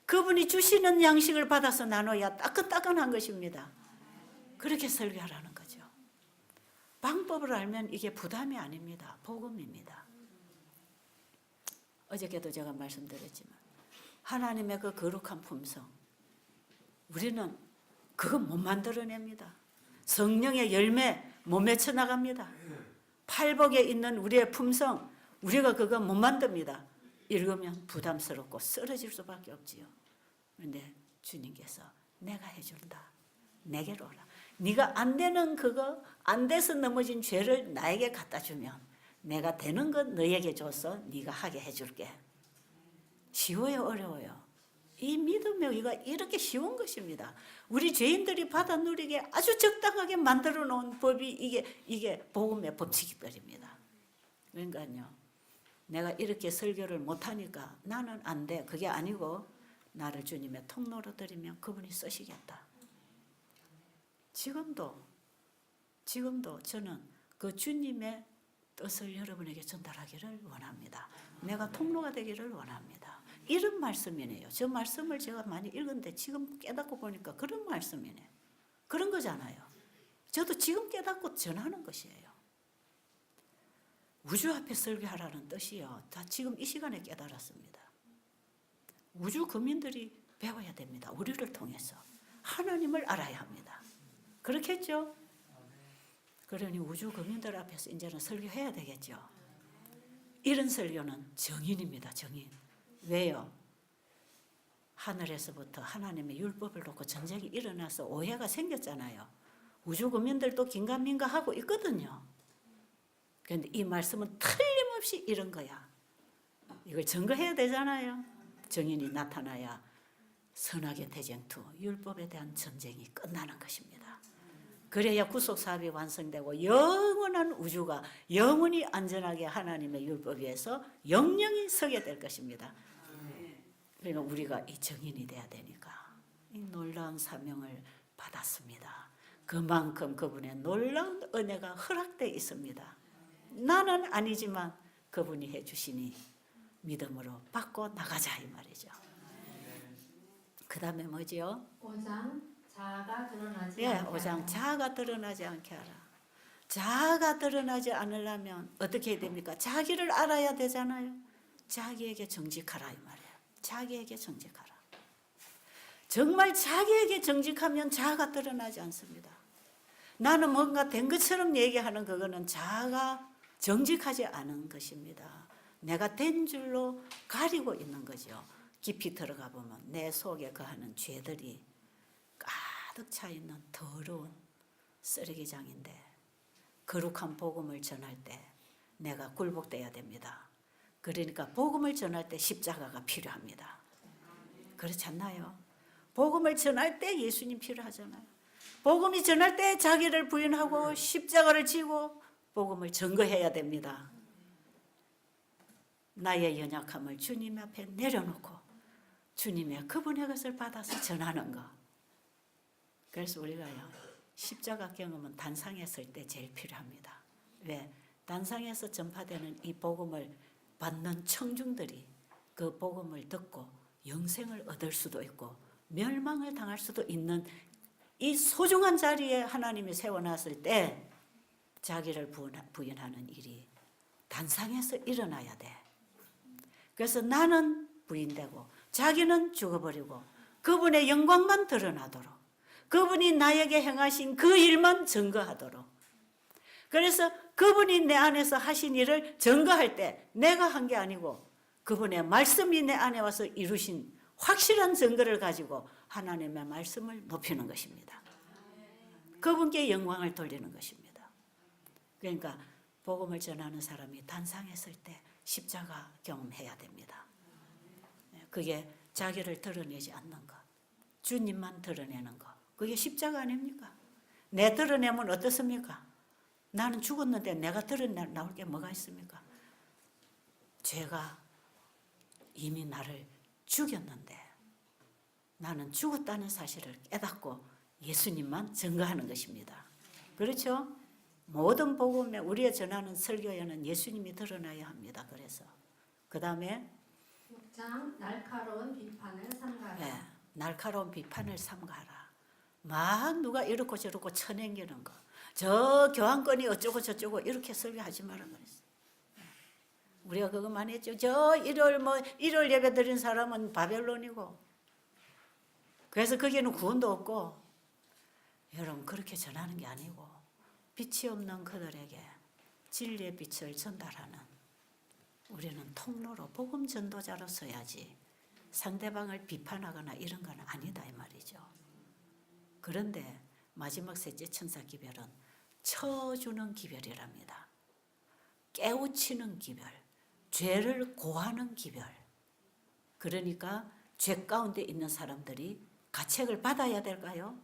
그분이 주시는 양식을 받아서 나눠야 따끈따끈한 것입니다. 그렇게 설교하라는 거죠. 방법을 알면 이게 부담이 아닙니다. 복음입니다. 어저께도 제가 말씀드렸지만 하나님의 그 거룩한 품성 우리는 그거 못 만들어냅니다. 성령의 열매 못 맺혀나갑니다. 팔복에 있는 우리의 품성 우리가 그거 못 만듭니다. 읽으면 부담스럽고 쓰러질 수밖에 없지요. 그런데 주님께서 내가 해준다. 내게로 오라. 네가 안 되는 그거 안 돼서 넘어진 죄를 나에게 갖다 주면 내가 되는 것 너에게 줘서 네가 하게 해줄게. 쉬워요 어려워요? 이 믿음의 의가 이렇게 쉬운 것입니다. 우리 죄인들이 받아 누리게 아주 적당하게 만들어 놓은 법이 이게 복음의 법칙들입니다. 그러니까요. 내가 이렇게 설교를 못하니까 나는 안 돼. 그게 아니고 나를 주님의 통로로 드리면 그분이 쓰시겠다. 지금도 저는 그 주님의 뜻을 여러분에게 전달하기를 원합니다. 내가 통로가 되기를 원합니다. 이런 말씀이네요. 저 말씀을 제가 많이 읽었는데 지금 깨닫고 보니까 그런 말씀이네. 그런 거잖아요. 저도 지금 깨닫고 전하는 것이에요. 우주 앞에 설교하라는 뜻이요. 다 지금 이 시간에 깨달았습니다. 우주 국민들이 배워야 됩니다. 우리를 통해서. 하나님을 알아야 합니다. 그렇겠죠? 그러니 우주 국민들 앞에서 이제는 설교해야 되겠죠. 이런 설교는 정인입니다. 정인. 왜요? 하늘에서부터 하나님의 율법을 놓고 전쟁이 일어나서 오해가 생겼잖아요. 우주 국민들도 긴가민가하고 있거든요. 그런데 이 말씀은 틀림없이 이런 거야. 이걸 증거해야 되잖아요. 정인이 나타나야 선악의 대쟁투, 율법에 대한 전쟁이 끝나는 것입니다. 그래야 구속사업이 완성되고 영원한 우주가 영원히 안전하게 하나님의 율법 위에서 영영이 서게 될 것입니다. 그러니까 우리가 이 정인이 돼야 되니까 이 놀라운 사명을 받았습니다. 그만큼 그분의 놀라운 은혜가 허락되어 있습니다. 나는 아니지만 그분이 해주시니 믿음으로 받고 나가자 이 말이죠. 그 다음에 뭐지요? 5장 자아가 드러나지 예, 않게 5장 하라. 자아가 드러나지 않게 하라. 자아가 드러나지 않으려면 어떻게 해야 됩니까? 자기를 알아야 되잖아요. 자기에게 정직하라 이 말이에요. 자기에게 정직하라. 정말 자기에게 정직하면 자아가 드러나지 않습니다. 나는 뭔가 된 것처럼 얘기하는 그거는 자아가 정직하지 않은 것입니다. 내가 된 줄로 가리고 있는 거죠. 깊이 들어가 보면 내 속에 거하는 죄들이 가득 차 있는 더러운 쓰레기장인데 거룩한 복음을 전할 때 내가 굴복돼야 됩니다. 그러니까 복음을 전할 때 십자가가 필요합니다. 그렇지 않나요? 복음을 전할 때 예수님 필요하잖아요. 복음이 전할 때 자기를 부인하고 십자가를 지고 복음을 증거해야 됩니다. 나의 연약함을 주님 앞에 내려놓고 주님의 그분의 것을 받아서 전하는 것. 그래서 우리가요 십자가 경험은 단상에 설 때 제일 필요합니다. 왜? 단상에서 전파되는 이 복음을 받는 청중들이 그 복음을 듣고 영생을 얻을 수도 있고 멸망을 당할 수도 있는 이 소중한 자리에 하나님이 세워놨을 때 자기를 부인하는 일이 단상에서 일어나야 돼. 그래서 나는 부인되고 자기는 죽어버리고 그분의 영광만 드러나도록 그분이 나에게 행하신 그 일만 증거하도록 그래서 그분이 내 안에서 하신 일을 증거할 때 내가 한 게 아니고 그분의 말씀이 내 안에 와서 이루신 확실한 증거를 가지고 하나님의 말씀을 높이는 것입니다. 그분께 영광을 돌리는 것입니다. 그러니까 복음을 전하는 사람이 단상했을 때 십자가 경험해야 됩니다. 그게 자기를 드러내지 않는 것, 주님만 드러내는 것, 그게 십자가 아닙니까? 내 드러내면 어떻습니까? 나는 죽었는데 내가 드러나올 게 뭐가 있습니까? 죄가 이미 나를 죽였는데 나는 죽었다는 사실을 깨닫고 예수님만 증거하는 것입니다. 그렇죠? 모든 복음에 우리가 전하는 설교에는 예수님이 드러나야 합니다. 그래서 그 다음에 6장 날카로운 비판을 삼가라. 네, 날카로운 비판을 삼가라. 막 누가 이렇고 저렇고 쳐냉기는 거, 저 교환권이 어쩌고 저쩌고 이렇게 설교하지 마라 그랬어요. 우리가 그것만 했죠. 저 일월 예배 드린 사람은 바벨론이고, 그래서 거기에는 구원도 없고. 여러분 그렇게 전하는 게 아니고 빛이 없는 그들에게 진리의 빛을 전달하는 우리는 통로로 복음 전도자로 서야지 상대방을 비판하거나 이런 건 아니다 이 말이죠. 그런데 마지막 셋째 천사 기별은 쳐주는 기별이랍니다. 깨우치는 기별, 죄를 고하는 기별. 그러니까 죄 가운데 있는 사람들이 가책을 받아야 될까요?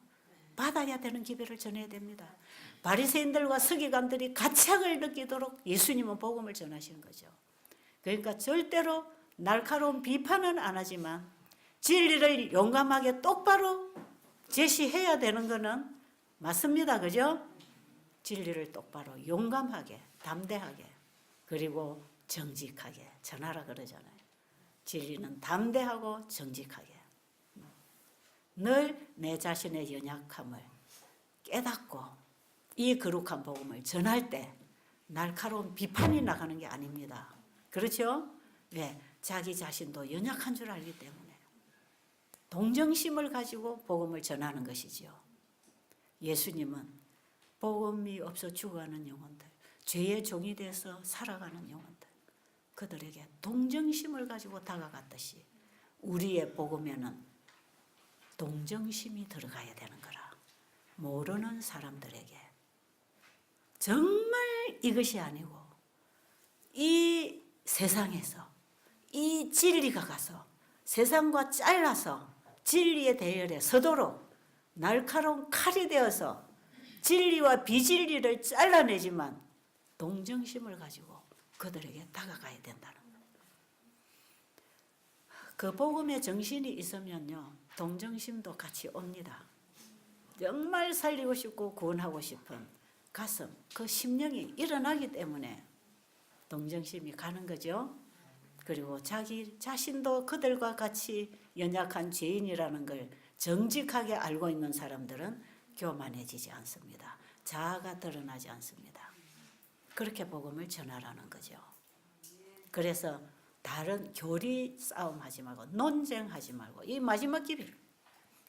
받아야 되는 기별을 전해야 됩니다. 바리새인들과 서기관들이 가책을 느끼도록 예수님은 복음을 전하시는 거죠. 그러니까 절대로 날카로운 비판은 안 하지만 진리를 용감하게 똑바로 제시해야 되는 것은 맞습니다. 그죠? 진리를 똑바로 용감하게 담대하게 그리고 정직하게 전하라 그러잖아요. 진리는 담대하고 정직하게 늘 내 자신의 연약함을 깨닫고 이 거룩한 복음을 전할 때 날카로운 비판이 나가는 게 아닙니다. 그렇죠? 왜? 자기 자신도 연약한 줄 알기 때문에 동정심을 가지고 복음을 전하는 것이지요. 예수님은 복음이 없어 죽어가는 영혼들, 죄의 종이 돼서 살아가는 영혼들, 그들에게 동정심을 가지고 다가갔듯이 우리의 복음에는 동정심이 들어가야 되는 거라. 모르는 사람들에게 정말 이것이 아니고 이 세상에서 이 진리가 가서 세상과 잘라서 진리의 대열에 서도록 날카로운 칼이 되어서 진리와 비진리를 잘라내지만 동정심을 가지고 그들에게 다가가야 된다는 거예요. 그 복음의 정신이 있으면요 동정심도 같이 옵니다. 정말 살리고 싶고 구원하고 싶은 가슴, 그 심령이 일어나기 때문에 동정심이 가는 거죠. 그리고 자기 자신도 그들과 같이 연약한 죄인이라는 걸 정직하게 알고 있는 사람들은 교만해지지 않습니다. 자아가 드러나지 않습니다. 그렇게 복음을 전하라는 거죠. 그래서 다른 교리 싸움하지 말고 논쟁하지 말고 이 마지막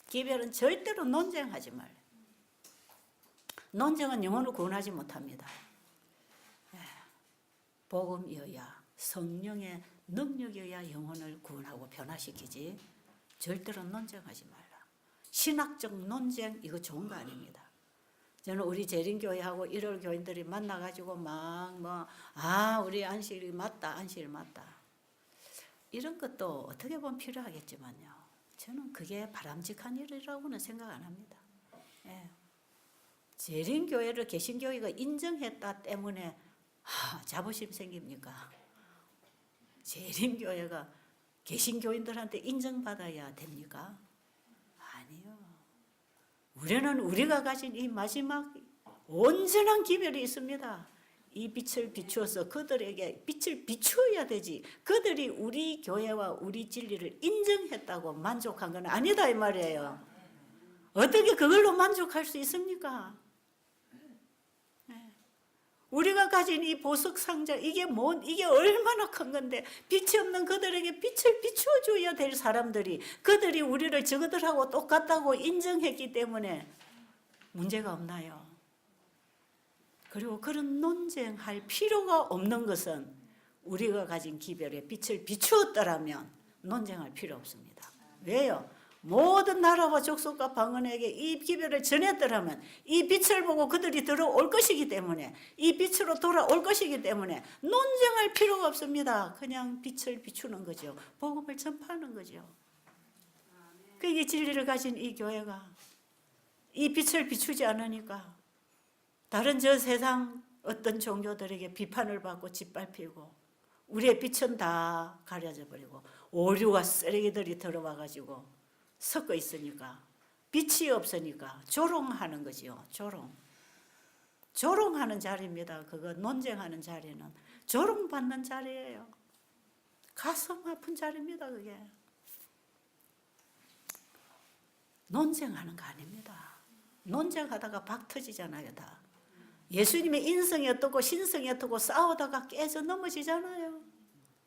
기별은 절대로 논쟁하지 말래. 논쟁은 영혼을 구원하지 못합니다. 복음이어야 성령의 능력이어야 영혼을 구원하고 변화시키지 절대로 논쟁하지 말라. 신학적 논쟁 이거 좋은 거 아닙니다. 저는 우리 재림교회하고 1월 교인들이 만나가지고 우리 안식일이 맞다 안식일 맞다 이런 것도 어떻게 보면 필요하겠지만요 저는 그게 바람직한 일이라고는 생각 안 합니다. 재림교회를 개신교회가 인정했다 때문에 자부심 생깁니까? 재림교회가 개신교인들한테 인정받아야 됩니까? 아니요. 우리는 우리가 가진 이 마지막 온전한 기별이 있습니다. 이 빛을 비추어서 그들에게 빛을 비추어야 되지. 그들이 우리 교회와 우리 진리를 인정했다고 만족한 건 아니다 이 말이에요. 어떻게 그걸로 만족할 수 있습니까? 우리가 가진 이 보석 상자 이게 얼마나 큰 건데 빛이 없는 그들에게 빛을 비추어 줘야 될 사람들이 그들이 우리를 저들하고 똑같다고 인정했기 때문에 문제가 없나요? 그리고 그런 논쟁할 필요가 없는 것은 우리가 가진 기별의 빛을 비추었더라면 논쟁할 필요 없습니다. 왜요? 모든 나라와 족속과 방언에게 이 기별을 전했더라면 이 빛을 보고 그들이 들어올 것이기 때문에 이 빛으로 돌아올 것이기 때문에 논쟁할 필요가 없습니다. 그냥 빛을 비추는 거죠. 복음을 전파하는 거죠. 그게 진리를 가진 이 교회가 이 빛을 비추지 않으니까 다른 저 세상 어떤 종교들에게 비판을 받고 짓밟히고 우리의 빛은 다 가려져 버리고 오류와 쓰레기들이 들어와 가지고 섞어 있으니까 빛이 없으니까 조롱하는 거지요. 조롱하는 자리입니다. 그거 논쟁하는 자리는 조롱받는 자리예요. 가슴 아픈 자리입니다. 그게 논쟁하는 거 아닙니다. 논쟁하다가 박 터지잖아요. 다 예수님의 인성이 어떻고 신성이 어떻고 싸우다가 깨져 넘어지잖아요.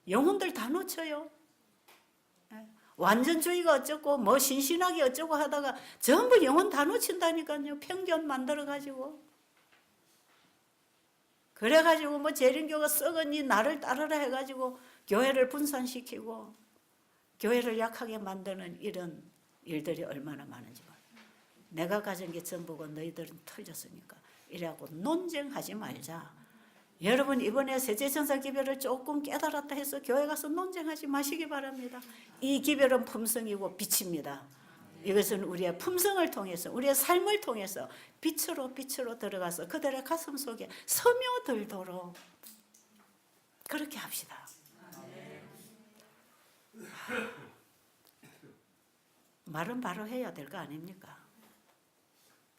영혼들 다 놓쳐요. 완전주의가 어쩌고 뭐 신신하게 어쩌고 하다가 전부 영혼 다 놓친다니까요. 편견 만들어가지고 그래가지고 뭐 재림교가 썩으니 나를 따르라 해가지고 교회를 분산시키고 교회를 약하게 만드는 이런 일들이 얼마나 많은지 몰라요. 내가 가진 게 전부고 너희들은 틀렸으니까 이래갖고 논쟁하지 말자. 여러분 이번에 세제천사 기별을 조금 깨달았다 해서 교회 가서 논쟁하지 마시기 바랍니다. 이 기별은 품성이고 빛입니다. 이것은 우리의 품성을 통해서 우리의 삶을 통해서 빛으로 들어가서 그들의 가슴 속에 스며들도록 그렇게 합시다. 말은 바로 해야 될 거 아닙니까?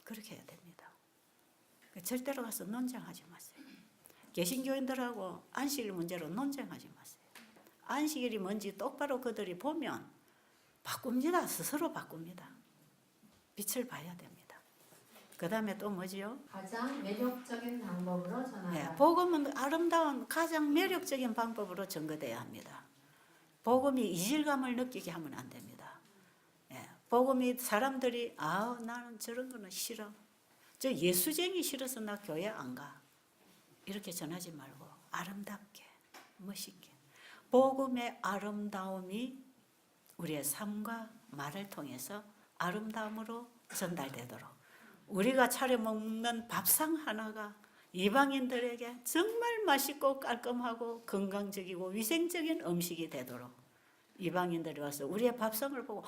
그렇게 해야 됩니다. 절대로 가서 논쟁하지 마세요. 개신교인들하고 안식일 문제로 논쟁하지 마세요. 안식일이 뭔지 똑바로 그들이 보면 바꿉니다. 스스로 바꿉니다. 빛을 봐야 됩니다. 그 다음에 또 뭐지요? 가장 매력적인 방법으로 전하라. 네, 복음은 아름다운 가장 매력적인 방법으로 전거돼야 합니다. 복음이 이질감을 느끼게 하면 안 됩니다. 네, 복음이 사람들이 나는 저런 거는 싫어. 저 예수쟁이 싫어서 나 교회 안 가. 이렇게 전하지 말고 아름답게 멋있게 복음의 아름다움이 우리의 삶과 말을 통해서 아름다움으로 전달되도록 우리가 차려 먹는 밥상 하나가 이방인들에게 정말 맛있고 깔끔하고 건강적이고 위생적인 음식이 되도록 이방인들이 와서 우리의 밥상을 보고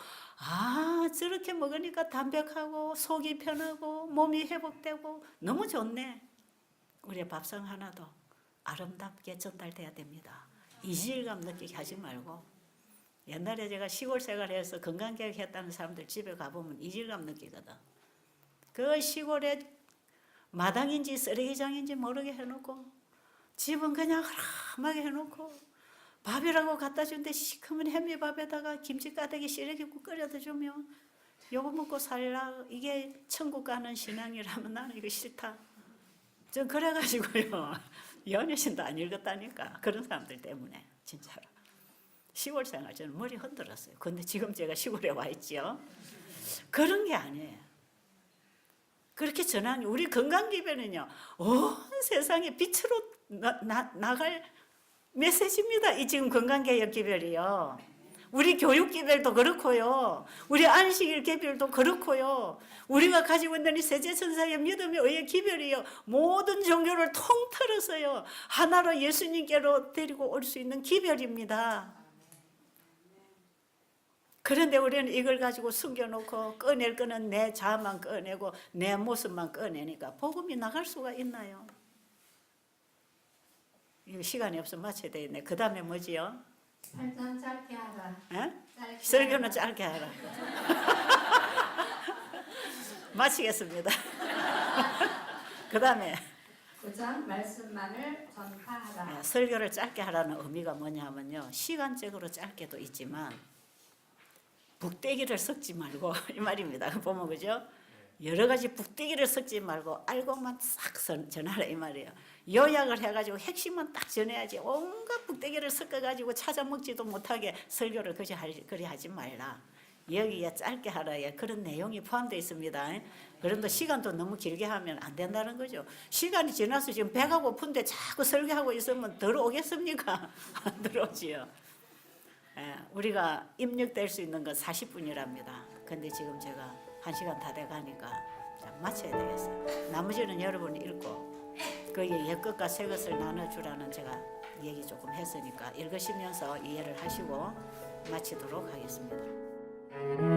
저렇게 먹으니까 담백하고 속이 편하고 몸이 회복되고 너무 좋네. 우리의 밥상 하나도 아름답게 전달돼야 됩니다. 이질감 느끼게 하지 말고 옛날에 제가 시골 생활해서 건강개혁 했다는 사람들 집에 가보면 이질감 느끼거든. 그 시골에 마당인지 쓰레기장인지 모르게 해놓고 집은 그냥 허름하게 해놓고 밥이라고 갖다 주는데 시커먼 햄미밥에다가 김치 가득히 시래기국 끓여다 주면 요거 먹고 살라 이게 천국 가는 신앙이라면 나는 이거 싫다. 전 그래가지고요 연애신도 안 읽었다니까 그런 사람들 때문에 진짜로 시골 생활 저는 머리 흔들었어요. 근데 지금 제가 시골에 와 있죠. 그런 게 아니에요. 그렇게 전하는 우리 건강기별은요 온 세상에 빛으로 나갈 메시지입니다. 이 지금 건강개혁 기별이요. 우리 교육 기별도 그렇고요. 우리 안식일 기별도 그렇고요. 우리가 가지고 있는 이 세제천사의 믿음의 의의 기별이요. 모든 종교를 통틀어서요. 하나로 예수님께로 데리고 올 수 있는 기별입니다. 그런데 우리는 이걸 가지고 숨겨놓고 꺼낼 거는 내 자아만 꺼내고 내 모습만 꺼내니까 복음이 나갈 수가 있나요? 이거 시간이 없어 마쳐야 되겠네. 그 다음에 뭐지요? 8장 짧게 하라. 짧게 설교는 하라. 짧게 하라. 마치겠습니다. 그 다음에 9장 말씀만을 전파하라. 설교를 짧게 하라는 의미가 뭐냐면요. 시간적으로 짧게도 있지만 북대기를 섞지 말고 이 말입니다. 보면 그죠? 여러 가지 북대기를 섞지 말고 알고만 싹 전하라 이 말이에요. 요약을 해가지고 핵심만 딱 전해야지 온갖 북대기를 섞어가지고 찾아먹지도 못하게 설교를 그리 하지 말라. 여기에 짧게 하라에 그런 내용이 포함되어 있습니다. 그런데 시간도 너무 길게 하면 안 된다는 거죠. 시간이 지나서 지금 배가 고픈데 자꾸 설교하고 있으면 들어오겠습니까? 안 들어오지요. 우리가 입력될 수 있는 건 40분이랍니다. 근데 지금 제가 1시간 다 돼가니까 마쳐야 되겠어요. 나머지는 여러분이 읽고 거기에 옛것과 새것을 나눠주라는 제가 얘기 조금 했으니까 읽으시면서 이해를 하시고 마치도록 하겠습니다.